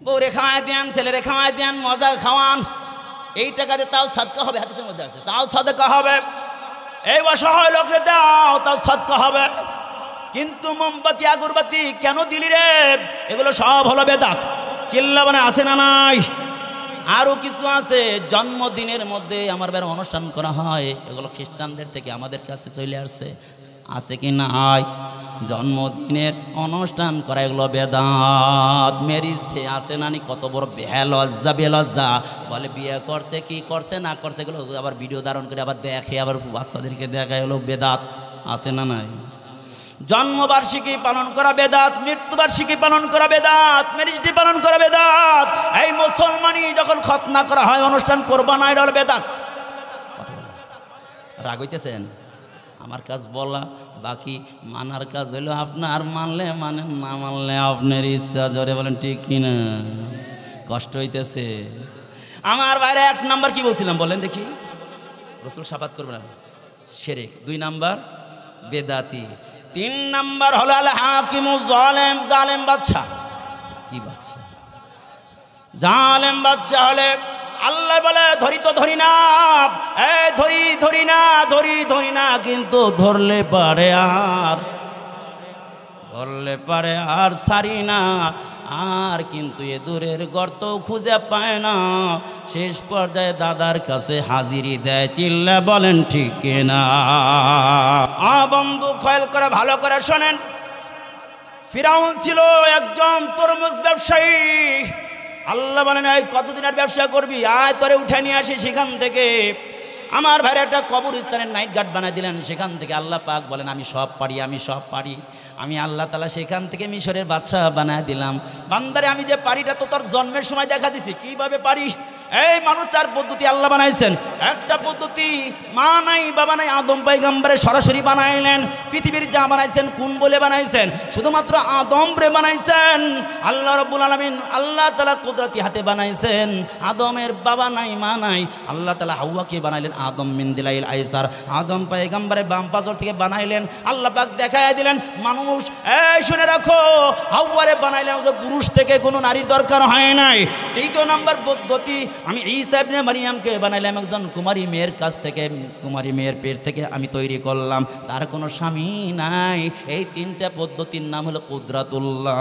বউরে খাওয়াই দেন, ছেলেরে খাওয়াই দেন, মজা খাওয়ান, এই টাকাতে তাও সাদকা হবে। হাদিসের মধ্যে আছে তাও সাদকা হবে। এই অসহায় লোকরে দাও, তাও সাদকা হবে। কিন্তু মোমবাতি আগরবাতি কেন দিলি রে? এগুলো সব হলো বেদাত। চিল্লা মানে আছে না নাই? আরও কিছু আছে। জন্মদিনের মধ্যে আমার বের অনুষ্ঠান করা হয়, এগুলো খ্রিস্টানদের থেকে আমাদের কাছে চলে আসছে, আছে কি না? জন্মদিনের অনুষ্ঠান করা এগুলো বেদাত। ম্যারিজ ডে আছে নানি, কত বড় বেলজ্জা বেলজ্জা বলে বিয়ে করছে কি করছে না করছে এগুলো আবার ভিডিও ধারণ করে আবার দেখে, আবার বাচ্চাদেরকে দেখায়, এগুলো বেদাত। আছে না নাই? জন্মবার্ষিকী পালন করা বেদাত, মৃত্যুবার্ষিকী পালন করা বেদাত, ম্যারেজ ডে পালন করা বেদাত। এই মুসলমানি যখন খতনা করা হয়, অনুষ্ঠান করবা না, এটা হলো বেদাত। রাগ হইতেছেন? আমার কাজ বলা, বাকি মানার কাজ হইলো আপনার। মানলে মানেন, না মানলে আপনার ইচ্ছা। জোরে বলেন ঠিক কিনা? কষ্ট হইতেছে আমার বাইরে। 1 নাম্বার কি বলছিলাম বলেন দেখি? রসুল শাফাত করবে না, শিরক। 2 নাম্বার বেদাতি। 3 নাম্বার হলো আল হাকিমু জালেম, জালেম বাদশা। কি বাদশা? জালেম বাদশা হলে আল্লাহ বলে ধরি তো ধরি না, ধরি না, কিন্তু ধরলে পারে আর সারি না। আর কিন্তু এ দূরের গর্ত খুঁজে পায় না, শেষ পর্যায়ে দাদার কাছে হাজিরি দেয়। চিল্লা বলেন ঠিক না? বন্ধু খয়াল করে ভালো করে শোনেন। ফিরাউন ছিল একজন তরমুজ ব্যবসায়ী। আল্লাহ বলেন এই কতদিনের ব্যবসা করবি, আয় তোরে উঠে নিয়ে আসি সেখান থেকে। আমার ভাইয়ের একটা কবরস্থানের নাইট গার্ড বানাই দিলেন। সেখান থেকে আল্লাহ পাক বলেন আমি সব পারি। আমি আল্লাহ তাআলা সেখান থেকে মিশরের বাদশা বানায় দিলাম। বান্দারে আমি যে পারিটা তো তোর জন্মের সময় দেখা দিছি, কিভাবে পারি। এই মানুষ 4 পদ্ধতি আল্লাহ বানাইছেন। একটা পদ্ধতি মা নাই বাবা নাই, আদম পয়গম্বরে সরাসরি বানাইলেন। পৃথিবীর যা বানাইছেন কোন বলে বানাইছেন? শুধুমাত্র আদম রে বানাইছেন। আল্লাহ রাব্বুল আলামিন আল্লাহ তাআলা কুদরতি হাতে বানাইছেন। আদমের বাবা নাই মা নাই, আল্লাহ তাআলা হাওয়াকে বানাইলেন আদম মিন দিলাইল আইসার। আদম পয়গম্বরে বাম পাশর থেকে বানাইলেন। আল্লাহ পাক দেখায় দিলেন মানুষ, এই শুনে রাখো, হাওয়ারে বানাইলেন যে পুরুষ থেকে কোনো নারীর দরকার হয় নাই। 3 নম্বর পদ্ধতি, আমি ঈসা ইবনে মারইয়ামকে বানাইলাম একজন কুমারী মেয়ের কাছ থেকে, কুমারী মেয়ের পেট থেকে আমি তৈরি করলাম, তার কোনো স্বামী নাই। এই 3টা পদ্ধতির নাম হলো কুদরাতুল্লাহ।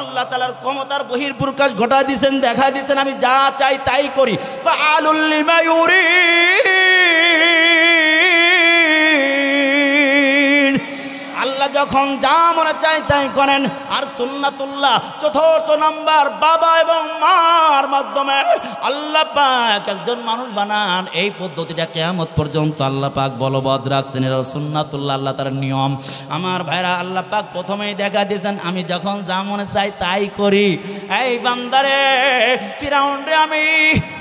আল্লাহ তাআলার ক্ষমতার বহির্প্রকাশ ঘটা দিয়েছেন, দেখা দিয়েছেন আমি যা চাই তাই করি। ফাআলুল লিমা ইউরিদ। আল্লাহ যখন যা মনে চায় তাই করেন। আর সুন্নাতুল্লাহ 4 নম্বর, বাবা এবং মার মাধ্যমে আল্লাহ পাক একজন মানুষ বানান। এই পদ্ধতিটা কিয়ামত পর্যন্ত আল্লাহ পাক বলবৎ রাখছেন। এর সুন্নাতুল্লাহ আল্লাহ তার নিয়ম। আমার ভাইরা, আল্লাহ পাক প্রথমেই দেখা দিয়েছেন আমি যখন যা মনে চাই তাই করি। এই বান্দারে, ফিরাউন রে আমি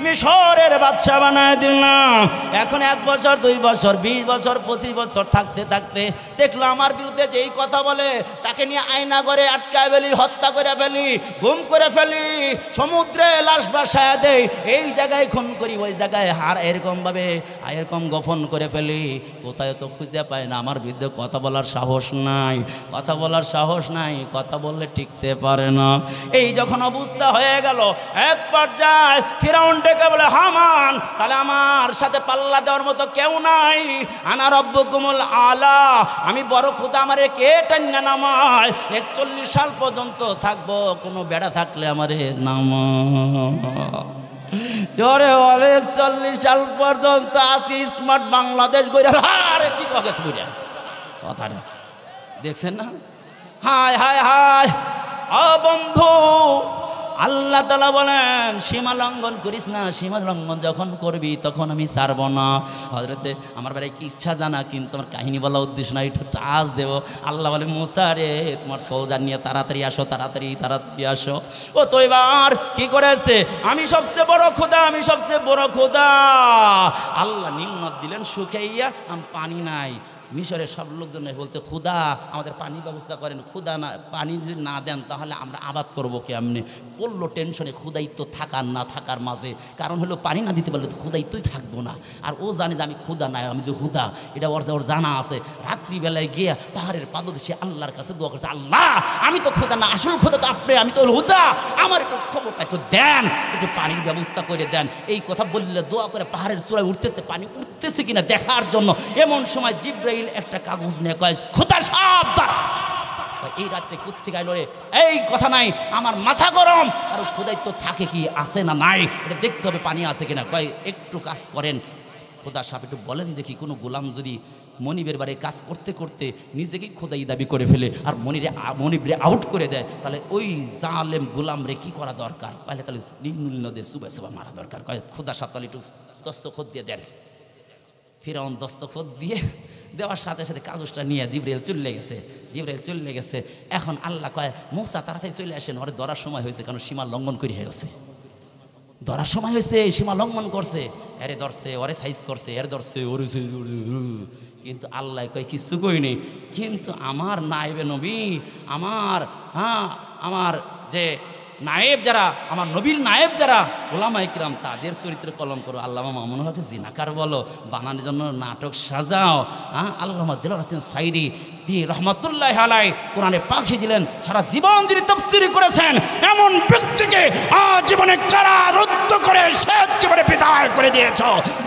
মিশরের বাদশা বানায় দিলাম। এখন 1 বছর 2 বছর 20 বছর 25 বছর থাকতে থাকতে দেখলো আমার বিরুদ্ধে যেই কথা বলে তাকে নিয়ে আয়না করে আটকায় ফেলি, হত্যা করে ফেলি, গুম করে ফেলি, সমুদ্রে লাশ ভাসায় দেই, এই জায়গায় খুন করি, ওই জায়গায় হার এরকমভাবে এরকম গোপন করে ফেলি। কোথায় তো খুঁজে পায় না। আমার বিরুদ্ধে কথা বলার সাহস নাই, কথা বললে টিকতে পারে না। এই যখন অবস্থা হয়ে গেল, এক পর্যায়ে ফিরাউন ডেকে বলে হামান, তাহলে আমার সাথে পাল্লা দেওয়ার মতো কেউ নাই। আনা রব্বুকুমুল আলা, আমি বড় খোদা, আমারে কে টান্না নামায়? 41 সাল পর্যন্ত থাকবো, কোনো বেড়া থাকলে আমারে নামা। জোরে বলে 41 সাল পর্যন্ত আসি স্মার্ট বাংলাদেশ গইরা। আরে কি কগেছ বুইরা কথাটা দেখছেন না? হায় হায় হায় ও বন্ধু, আল্লাহ তাআলা বলেন সীমা লঙ্ঘন করিস না, সীমা লঙ্ঘন যখন করবি তখন আমি ছাড়ব না। হযরতে আমার বারে কি ইচ্ছা জানা, কিন্তু আমার কাহিনী বলা উদ্দেশ্য না, একটু টাচ দেব। আল্লাহ বলে মুসা রে তোমার সোলজার নিয়ে তাড়াতাড়ি আসো, তাড়াতাড়ি তাড়াতাড়ি আসো। ও তো এবার কি করেছে? আমি সবচেয়ে বড় খোদা, আমি সবচেয়ে বড় খোদা। আল্লাহ নিম্নত দিলেন শুকাইয়া, পানি নাই। মিশরের সব লোকজন বলতে খুদা আমাদের পানির ব্যবস্থা করেন, খুদা না পানি যদি না দেন তাহলে আমরা আবাদ করবো কেমনে? পড়লো টেনশনে খুদাইত্ব থাকার না থাকার মাঝে। কারণ হলো পানি না দিতে পারলে তো খুদাইত্বই থাকবো না। আর ও জানে যে আমি খুদা নাই, আমি যে হুদা, এটা ওর জানা আছে। রাত্রিবেলায় গিয়ে পাহাড়ের পাদদেশে আল্লাহর কাছে দোয়া করছে, আল্লাহ আমি তো খুদা না, আসল খুদা তো আপনি, আমি তো হুদা, আমার একটু খবরটা একটু দেন, একটু পানির ব্যবস্থা করে দেন। এই কথা বললে দোয়া করে পাহাড়ের চূড়ায় উঠতেছে, পানি উঠতেছে কিনা দেখার জন্য। এমন সময় জিব্রাইল একটা কাগজ নিয়ে কয় খোদা সাবধান। এই রাত্রে কোত্থেকে আইলো রে? এই কথা নাই, আমার মাথা গরম। আর খোদাইত্ব থাকে কি আছে না নাই এটা দেখতে হবে, পানি আছে কিনা। কয় একটু কাজ করেন খোদা সাহেব, একটু বলেন দেখি কোনো গোলাম যদি মনিবের বারে কাজ করতে করতে নিজেকেই খোদাই দাবি করে ফেলে আর মনিবরে আউট করে দেয়, তাহলে ওই জালেম গোলাম রে কি করা দরকার? কয়লে তাহলে নিম্নুল নদে সুবে সুবা মারা দরকার। কয় খোদা সাহেব তাহলে একটু দস্তখত দিয়ে দেন। ফিরাউন দস্তখত দিয়ে দেওয়ার সাথে সাথে কাগজটা নিয়ে জিবরাইল চলে গেছে। জিবরাইল চলে গেছে। এখন আল্লাহ কয় মুসা তাড়াতাড়ি চলে আসেন, ওরে ধরার সময় হয়েছে, কারণ সীমা লঙ্ঘন করে হয়ে গেছে। ধরার সময় হয়েছে, সীমা লঙ্ঘন করছে, এরে ধরছে, ওরে সাইজ করছে, এর ধরছে, ওরে। কিন্তু আল্লাহ কয় কিছু কইনি। কিন্তু আমার নায়েবে নবী, আমার যে নায়েব যারা, আমার নবীর নায়েব যারা ওলামা ইকরাম, তাদের চরিত্রে কলম করো। আল্লামা মামুন হককে জিনাকার বলো, বানানোর জন্য নাটক সাজাও। আল্লামা দিলওয়ার হোসেন সাইদি রহমতুল্লাহ আলাই কোরআনে পাখি দিলেন, সারা জীবন যিনি তাফসীর করেছেন, এমন ব্যক্তিকে আজীবনে কারারুদ্ধ করে শেষ জীবনে বিদায় করে দিয়েছ।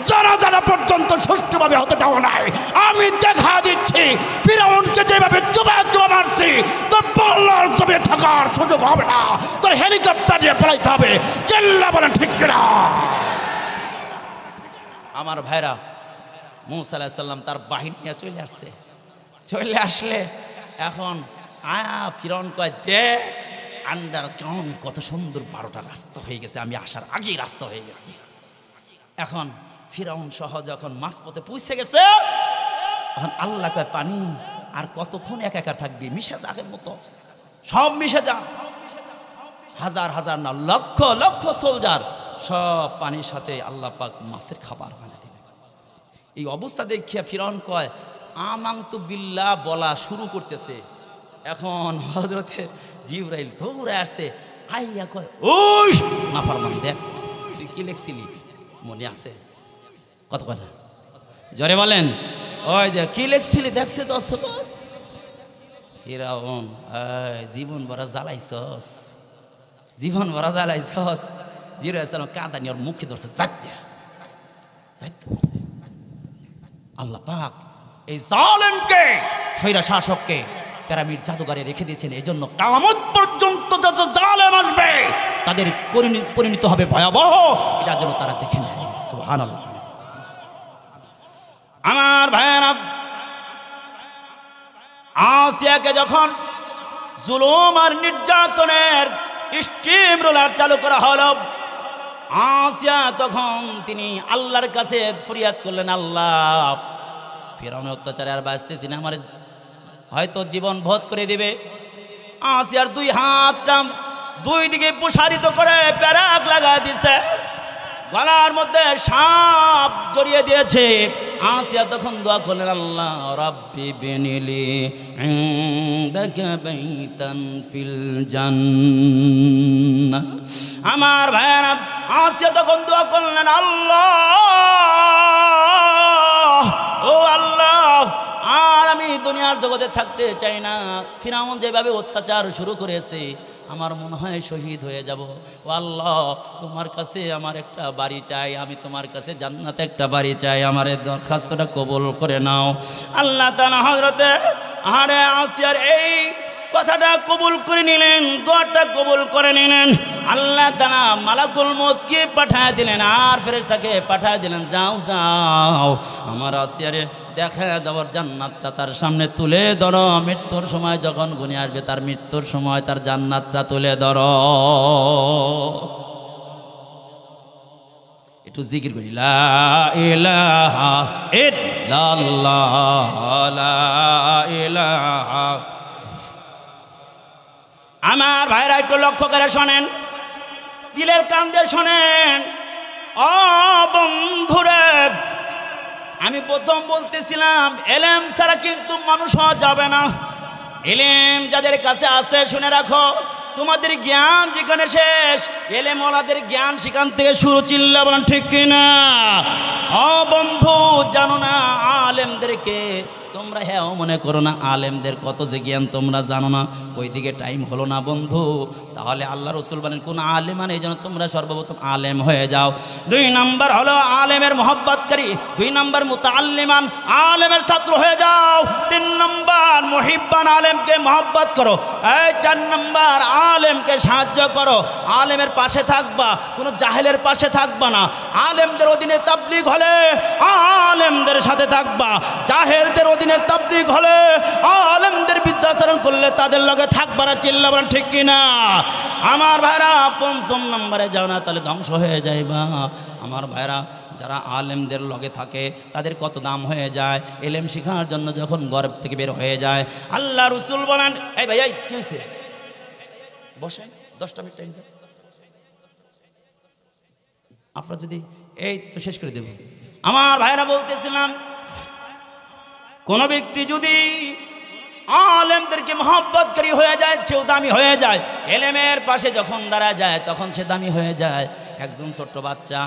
জানাজানা পর্যন্ত সুষ্ঠুভাবে হতে দাও নাই। আমি দেখা দিচ্ছি ফিরাউনকে যেভাবে চুবা মারছি, তোর বল্লার জমিনে থাকার সুযোগ হবে না, তোর হেলিকপ্টার দিয়ে পালাইতে হবে। চিল্লা বলেন ঠিক কিনা? আমার ভাইরা, মুসা আলাইহিস সালাম তার বাহিনী নিয়ে চলে আসছে। চলে আসলে এখন ফিরাউন কয় দেখ আন্ডার কেমন কত সুন্দর 12টা রাস্তা হয়ে গেছে, আমি আসার আগেই রাস্তা হয়ে গেছে। এখন ফিরাউন সহ যখন মাঝপথে পৌঁছে গেছে, এখন আল্লাহ কয় পানি আর কতক্ষণ একাকার থাকবি? মিশে যা, আগের মতো সব মিশে যা। হাজার হাজার না লক্ষ লক্ষ সোলজার সব পানির সাথে আল্লাহ পাক মাছের খাবার বানিয়ে দিলেন। এই অবস্থা দেখিয়া ফিরাউন কয় আমানতু বিল্লাহ বলা শুরু করতেছে। এখন হযরতে জিবরাইল দৌড়ে আসছে, আইয়া কয় ওই নাফরমান দেখ তুই কি লিখছিলি মনে আছে? কত কথা জোরে বলেন, ওই দেখ কি লিখছিলি, দেখছে দস্তখত। ফিরাউন জীবন ভরা জ্বালাইছস, জীবন ভরা জ্বালাইছস। জিবরাইল আলাইহিস সালাম কাঁদা নিয়ে ওর মুখে ধরছে, যাইতে আল্লাহ পাক এই জালেমকে, স্বৈরা শাসককে পিরামিড জাদুঘরে রেখে দিয়েছেন। এই জন্য কিয়ামত পর্যন্ত যত জালেম আসবে তাদের পরিণত হবে ভয়াবহ, এটার জন্য তারা দেখে নেয়। সুবহানাল্লাহ। আমার ভাইয়েরা, আসিয়াকে যখন জুলুম আর নির্যাতনের স্টিম রোলার চালু করা হলো, আসিয়া তখন তিনি আল্লাহর কাছে ফরিয়াদ করলেন, আল্লাহ ফিরাউনের অত্যাচারে আর বাঁচতেছি না, আমার হয়তো জীবন ভোগ করে দিবে। আসিয়ার দুই হাতটা দুই দিকে প্রসারিত করে প্যারাক লাগা দিছে, গলার মধ্যে সাপ জড়িয়ে দিয়েছে। আসিয়া তখন দোয়া করলেন, আল্লাহ রাব্বি বিনিলি ইনদাকা বাইতান ফিল জান্নাহ। আমার ভাইরা, আসিয়া তখন দোয়া করলেন, আল্লাহ ও আল্লাহ, আর আমি দুনিয়ার জগতে থাকতে চাই না। ফিরাউন যেভাবে অত্যাচার শুরু করেছে আমার মনে হয় শহীদ হয়ে যাব। ও আল্লাহ, তোমার কাছে আমার একটা বাড়ি চাই, আমি তোমার কাছে জান্নাতে একটা বাড়ি চাই, আমার এই দরখাস্তটা কবুল করে নাও। আল্লাহ তাআলা হযরতে আরে আসিয়ার এই কথাটা কবুল করে নিলেন, দোয়াটা কবুল করে নিলেন। আল্লাহ তাআলা মালাকুল মউতকে পাঠায় দিলেন আর ফেরেশতাকে পাঠায় দিলেন, যাও যাও আমার আসিয়ারে দেখা দেওয়ার জান্নাতটা তার সামনে তুলে ধরো। মৃত্যুর সময় যখন গুনে আসবে তার মৃত্যুর সময় তার জান্নাতটা তুলে ধরো। একটু জিকির করি, লা ইলাহা ইল্লাল্লাহ, লা ইলাহা। আমার ভাইরা একটু লক্ষ্য করে শোনেন, দিলের কান দিয়ে শোনেন। ও বন্ধুরে, আমি প্রথম বলতেছিলাম এলেম ছাড়া কিন্তু মানুষ হওয়া যাবে না। এলেম যাদের কাছে আছে শুনে রাখো, তোমাদের জ্ঞান যেখানে শেষ, এলেম ওলাদের জ্ঞান সেখান থেকে শুরু। চিল্লা বলেন ঠিক কিনা? ও বন্ধু, জানো না আলেমদেরকে তোমরা হ্যাঁ মনে করো না, আলেমদের কত যে জ্ঞান তোমরা জানো না। ওইদিকে টাইম হলো না বন্ধু। তাহলে আল্লাহ রসুল বলেন কোন আলেমান, এই জন্য তোমরা সর্বপ্রথম আলেম হয়ে যাও। 2 নম্বর হলো আলেমের মোহাব্বতকারী, 2 নম্বর মুতাআল্লিমান, আলেমের ছাত্র হয়ে যাও। 3 নম্বর মুহিব্বান, আলেমকে মোহাব্বত করো। 4 নম্বর আলেমকে সাহায্য করো, আলেমের পাশে থাকবা, কোনো জাহেলের পাশে থাকবা না। আলেমদের অধীনে তাবলীগ হলে আলেমদের সাথে থাকবা, জাহেলদের অধীনে তাবলীগ হলে আলেমদের বিদ্যাচরণ করলে তাদের লগে থাকবা না। চিল্লা বলেন ঠিক কিনা? আমার ভাইরা 5 নম্বরে যাও না, তাহলে ধ্বংস হয়ে যাইবা। আমার ভাইরা যারা আলেমদের লগে থাকে তাদের কত দাম হয়ে যায়। এলেম শেখার জন্য যখন গর্ব থেকে বের হয়ে যায়, আল্লাহ রসুল বলেন, এই ভাই এই কি হয়েছে, বসেন 10টা মিনিট টাইম। আপনারা যদি এই তো শেষ করে দেব। আমার ভাইরা বলতেছিলাম, কোন ব্যক্তি যদি আলেমদেরকে মহব্বতকারী হয়ে যায় সেও দামি হয়ে যায়। এলেমের পাশে যখন দাঁড়া যায় তখন সে দামি হয়ে যায়। একজন ছোট্ট বাচ্চা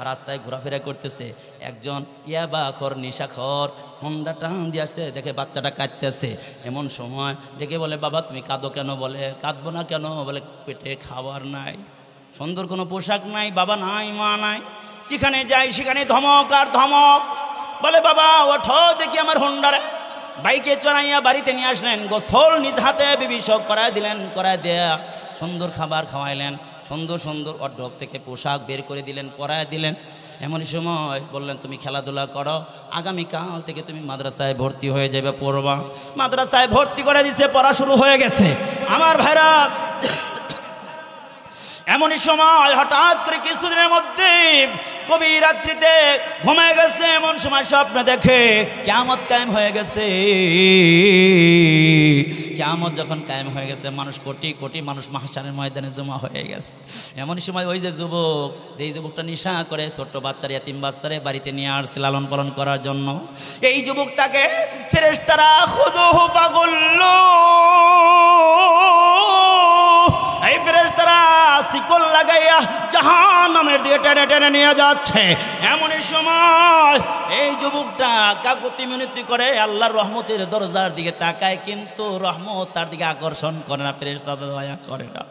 রাস্তায় ঘোরাফেরা করতেছে, একজন ইয়াবাখর নিশাখর হোন্ডা টান দিয়ে আসতে দেখে বাচ্চাটা কাঁদতেছে। এমন সময় ডেকে বলে, বাবা তুমি কাঁদো কেন? বলে, কাঁদবো না কেন? বলে, পেটে খাবার নাই, সুন্দর কোনো পোশাক নাই, বাবা নাই, মা নাই, যেখানে যাই সেখানে ধমক আর ধমক। বলে, বাবা ওঠো দেখি আমার হোন্ডারে। বাইকে চড়াইয়া বাড়িতে নিয়ে আসলেন, গোসল নিজ হাতে বিবি সব করায় দিলেন, করায় দেয়া সুন্দর খাবার খাওয়াইলেন, সুন্দর সুন্দর ওয়ার্ডরোব থেকে পোশাক বের করে দিলেন, পরায় দিলেন। এমন সময় বললেন, তুমি খেলাধুলা করো, আগামীকাল থেকে তুমি মাদ্রাসায় ভর্তি হয়ে যাবে, পড়বা। মাদ্রাসায় ভর্তি করে দিছে, পড়া শুরু হয়ে গেছে। আমার ভাইরা এমনই সময় হঠাৎ করে কিছুদিনের মধ্যে গভীর রাত্রিতে ঘুমিয়ে গেছে। এমন সময় স্বপ্ন দেখে কিয়ামত কায়েম হয়ে গেছে। কিয়ামত যখন কায়েম হয়ে গেছে, মানুষ কোটি কোটি মানুষ মাহশারের ময়দানে জমা হয়ে গেছে। এমনই সময় ওই যে যুবক, যেই যুবকটা নেশা করে ছোট্ট বাচ্চার ইয়াতিম বাচ্চারে বাড়িতে নিয়ে আসছে লালন পালন করার জন্য, এই যুবকটাকে ফেরেশতারা খুদুহু ফাগুল্লু, এই ফেরেশতারা শিকল লাগাইয়া জাহান্নামের দিকে টেনে টেনে নিয়ে যাচ্ছে। এমনই সময় এই যুবকটা কাকুতি মিনতি করে আল্লাহর রহমতের দরজার দিকে তাকায়, কিন্তু রহমত তার দিকে আকর্ষণ করে না, ফেরেশতাদের দয়া করে না।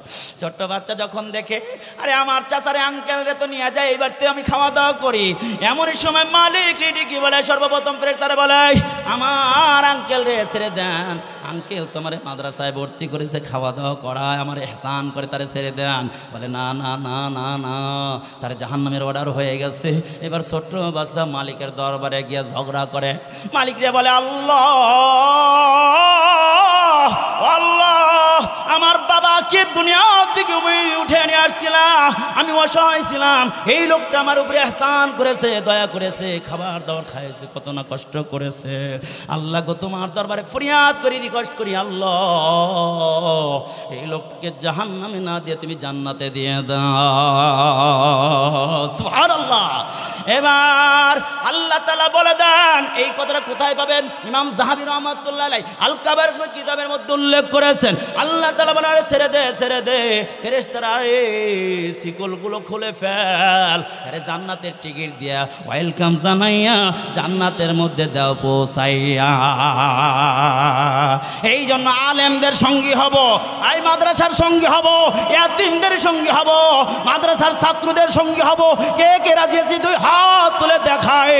ছোট্ট বাচ্চা যখন দেখে, আরে আমার চাচারে আঙ্কেল রে তো নিয়ে যায়, এবার তো আমি খাওয়া দাওয়া করি। এমনই সময় মালিক রেডি কি বলে, সর্বপ্রথম ফেরেশতারা বলে, আমার আঙ্কেল রে ছেড়ে দেন, আঙ্কেল তোমার মাদ্রাসায় ভর্তি করেছে, খাওয়া দাওয়া করায়, আমার এহসান করে তারে ছেড়ে দেন। বলে, না না না না না, তার জাহান্নামের অর্ডার হয়ে গেছে। এবার ছোট্ট বাচ্চা মালিকের দরবারে গিয়ে ঝগড়া করে। মালিক রে বলে, আল্লাহ আল্লাহ, আমার বাবাকে দুনিয়ার থেকে উঠে নিয়ে আসছিলাম, আমি অসহায় ছিলাম, এই লোকটা আমার উপরে এহসান করেছে, দয়া করেছে, খাবার দাবার খাইছে, কত না কষ্ট করেছে। আল্লাহ গো তোমার দরবারে ফরিয়াদ করি, রিকোয়েস্ট করি, আল্লাহ এই লোকটাকে জাহান্নামে না দিয়ে তুমি জান্নাতে দিয়ে দাও। সুবহানাল্লাহ। এবার আল্লাহ তাআলা বলে দেন, এই কথাটা কোথায় পাবেন? ইমাম যাহাবী রাহমাতুল্লাহ আলাইহি আল কাবার কিতাবের মধ্যে উল্লেখ করেছেন। আল্লাহ তাআলা বলে, আরে ছেড়ে দে ছেড়ে দে, ফেরেশতারা শিকলগুলো খুলে ফেল, আরে জান্নাতের টিকিট দিয়া ওয়েলকাম জানাইয়া জান্নাতের মধ্যে দাও পৌঁছাইয়া। এই জন্য আলেমদের সঙ্গী হব, এই মাদ্রাসার সঙ্গী হব, ইয়াতিমদের সঙ্গী হব, মাদ্রাসার ছাত্রদের সঙ্গী হব। কে কে রাজি আছি? 2 হাত তুলে দেখাই।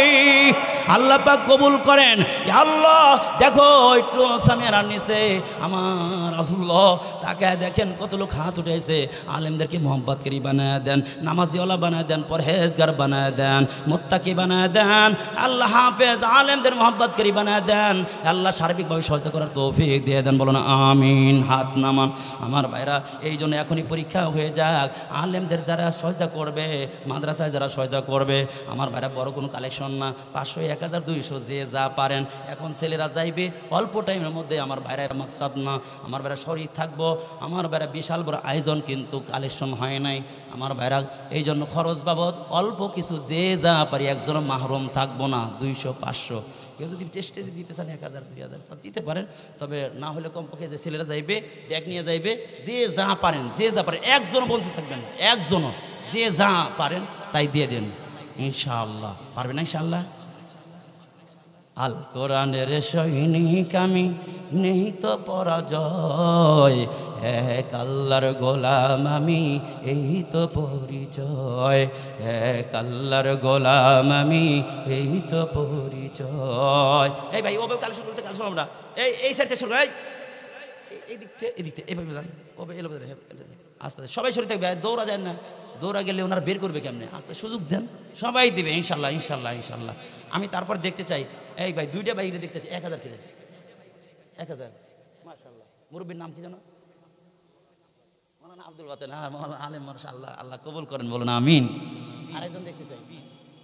আল্লাহ পাক কবুল করেন। আল্লাহ দেখো একটু সামিয়ার নিচে আমার আল্লাহ তাকে দেখেন কত লোক হাত উঠেছে। আলেমদেরকে মোহাম্মতকারী বানায় দেন, নামাজিওয়ালা বানায় দেন, পরহেজগার বানায় দেন, মুত্তাকি বানায় দেন। আল্লাহ হাফেজ আলেমদের মোহাম্মতকারী বানায় দেন। আল্লাহ সার্বিকভাবে সজদা করার তৌফিক দিয়ে দেন, বলো না আমিন। হাত নামান আমার ভাইরা। এই জন্য এখনই পরীক্ষা হয়ে যাক, আলেমদের যারা সজদা করবে, মাদ্রাসায় যারা সজদা করবে, আমার ভাইরা বড় কোনো কালেকশন না, 500, 1000, 200 যে যা পারেন। এখন ছেলেরা যাইবে অল্প টাইমের মধ্যে, আমার ভাইরা মাকসাদ না, আমার ভাইরা শরীর থাকবো, আমার ভাইরা বিশাল বড় আয়োজন, কিন্তু কালেকশন হয় নাই আমার ভাইরা। এই জন্য খরচ বাবদ অল্প কিছু যে যা পারি, একজনও মাহরুম থাকবো না। 200, 500 কেউ যদি টেস্টে দিতে চান 1000, 2000 দিতে পারেন, তবে না হলে কমপক্ষে যে ছেলেরা যাইবে ব্যাগ নিয়ে যাইবে, যে যা পারেন, যে যা পারেন, একজনও বলতে থাকবেন না, একজনও যে যা পারেন তাই দিয়ে দেন ইনশাআল্লাহ। পারবেন না ইনশাআল্লাহ? আল কোরআনের সৈনিক আমি, নেই তো পরাজয়, এক আল্লাহর গোলাম আমি, এই তো পরিচয়, এক আল্লাহর গোলাম আমি, এই তো পরিচয়। এই ভাই ওভাবে কালেকশন করতে কালেকশন আমরা এই সাইডে শুরু করি, এই দিক থেকে এইভাবে যান, ওভাবে এলো আস্তে আস্তে সবাই শুরু থাকবে, দৌড়া যায় না, দৌড়া গেলে ওনারা বের করবে কেমনে, আস্তে সুযোগ দেন, সবাই দিবে ইনশাল্লাহ ইনশাল্লাহ ইনশাল্লাহ। আমি তারপর দেখতে চাই, এই ভাই 2টা বাইরে দেখতে চাই, 1000 কিনে, 1000 মাশাআল্লাহ। মুরব্বীর নাম কি জানো? মাওলানা আব্দুল বাতেন। হ্যাঁ মাওলানা আলেম মাশাআল্লাহ, আল্লাহ কবুল করেন, বলুন আমিন। আরেকজন দেখতে চাই,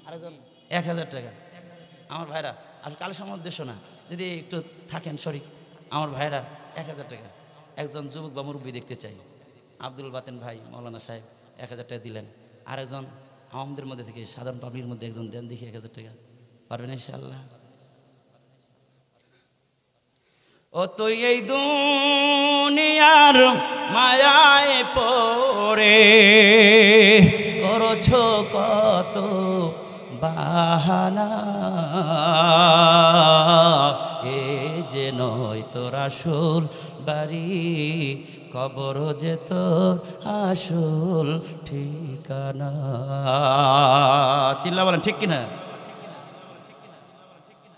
আরেকজন 1000 টাকা। আমার ভাইরা আসলে কালেকশন উদ্দেশ্য না, যদি একটু থাকেন শরীক আমার ভাইরা 1000 টাকা। একজন যুবক বা মুরব্বী দেখতে চাই, আব্দুল বাতেন ভাই মাওলানা সাহেব 1000 টাকা দিলেন। আরেকজন আমাদের মধ্যে থেকে সাধারণ পাবলিকের মধ্যে একজন দেন দেখি 1000 টাকা। পারবেন ইনশাআল্লাহ? ও তুই এই দুনিয়ার মায়ায় পড়ে করছো কত বাহানা, এ যে নয় তোর আসল বাড়ি, কবর যে তোর আসল ঠিকানা। চিল্লা বলেন ঠিক কিনা?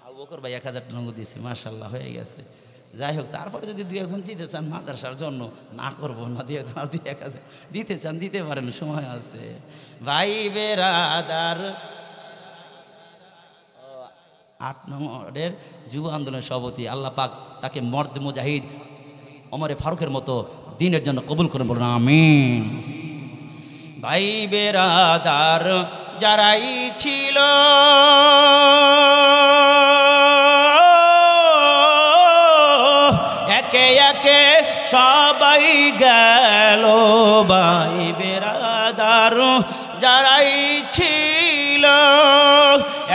আবু বকর ভাই 1000 টাকা দিয়েছে, মাশাআল্লাহ হয়ে গেছে। যাই হোক, তারপরে যদি 2-1 দিতে চান মাদ্রাসার জন্য, না করবো না, 2-1000 দিতে চান দিতে পারেন, সময় আছে। ভাই বেরাদার 8 নম্বরের যুব আন্দোলনের সভাপতি, আল্লাহ পাক তাকে মর্দে মুজাহিদ ওমরে ফারুকের মতো দিনের জন্য কবুল করেন, বলুন আমিন। ভাই বেরাদার যারাই ছিল একে একে সবাই গেল, ভাই বেরাদার যারাই ছিল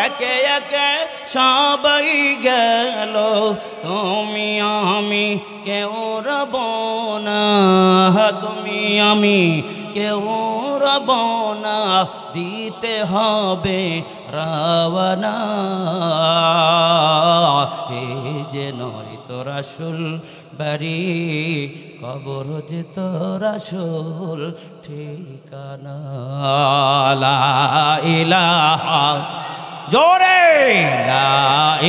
একে একে সবাই গেল, তুমি আমি কেউ রব না, তুমি আমি কেউ রব না, দিতে হবে রাওয়ানা, এ যে নয় তোর আসল বাড়ি, কবর যে তোর আসল ঠিকানা। লা ইলাহা জোরে, লা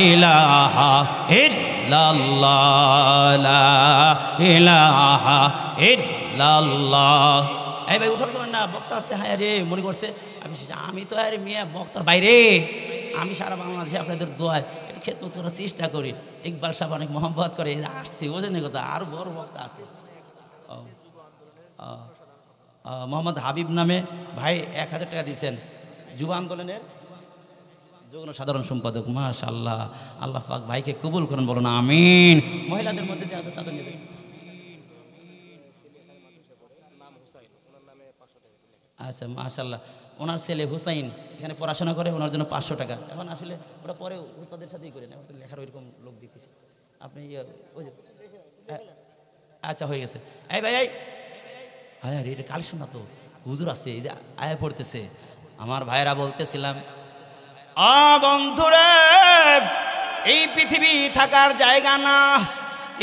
ইলাহা ইল্লাল্লাহ, লা ইলাহা ইল্লাল্লাহ। এই ভাই উঠার সময় না, বক্তা আছে, হ্যাঁ রে মনে করছে আমি তো আরে মিয়া বক্তার বাইরে, আমি সারা বাংলাদেশে আপনাদের দোয়ায় একটু খেদমত করার চেষ্টা করি। ইকবাল সাহেব অনেক মহব্বত করে, আসছি বোঝেন কথা, আরও বড় বক্তা আছে। মোহাম্মদ হাবিব নামে ভাই 1000 টাকা দিয়েছেন, যুব আন্দোলনের যুগ্ম সাধারণ সম্পাদক। মাশাআল্লাহ, আল্লাহ পাক ভাইকে কবুল করেন, বলুন আমিন। মহিলাদের মধ্যে চাদর নিয়ে যাবেন। আচ্ছা মাশাআল্লাহ, ওনার ছেলে হুসাইন এখানে পড়াশোনা করে, ওনার জন্য 500 টাকা। এখন আসলে ওটা পরে উস্তাদের সাথেই করেন, এখন তো লেখার ওইরকম লোক দিতেছে আপনি। আচ্ছা হয়ে গেছে। এই ভাই এই হ্যাঁ রে, এটা কালেকশন না তো, হুজুর আছে এই যে আয়া পড়তেছে। আমার ভাইরা বলতেছিলাম, বন্ধুরে এই পৃথিবী থাকার জায়গা না,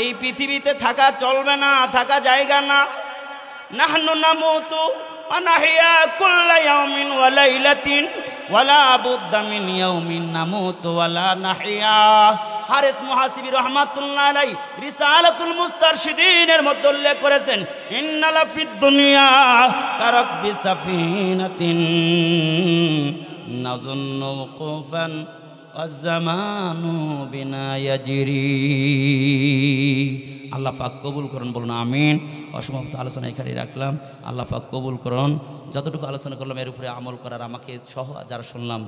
এই পৃথিবীতে থাকা চলবে না, থাকা জায়গা না। নাহনু নামুতু ওয়া নাহইয়া কুল্লা ইয়াউমিন ওয়া লাইলাতিন ওয়ালা বুদ্দা মিন ইয়াউমিন নামুতু ওয়ালা নাহইয়া। হারিস মুহাসিবি রাহমাতুল্লাহ আলাইহি রিসালাতুল মুস্তারশিদিনের মধ্যে উল্লেখ করেছেন, ইন্নালা ফিদ দুনিয়া কারাকবি সাফিনাতিন নাযুন্নু উকুফান ওয়াজ-জামানু বিনা ইয়াজরি। আল্লাহ পাক কবুল করুন, বলুন আমিন। অসমাপ্ত আলোচনা এখানে রাখলাম, আল্লাহ পাক কবুল করুন। যতটুকু আলোচনা করলাম এর উপরে আমল করার আমাকে সহ যারা শুনলাম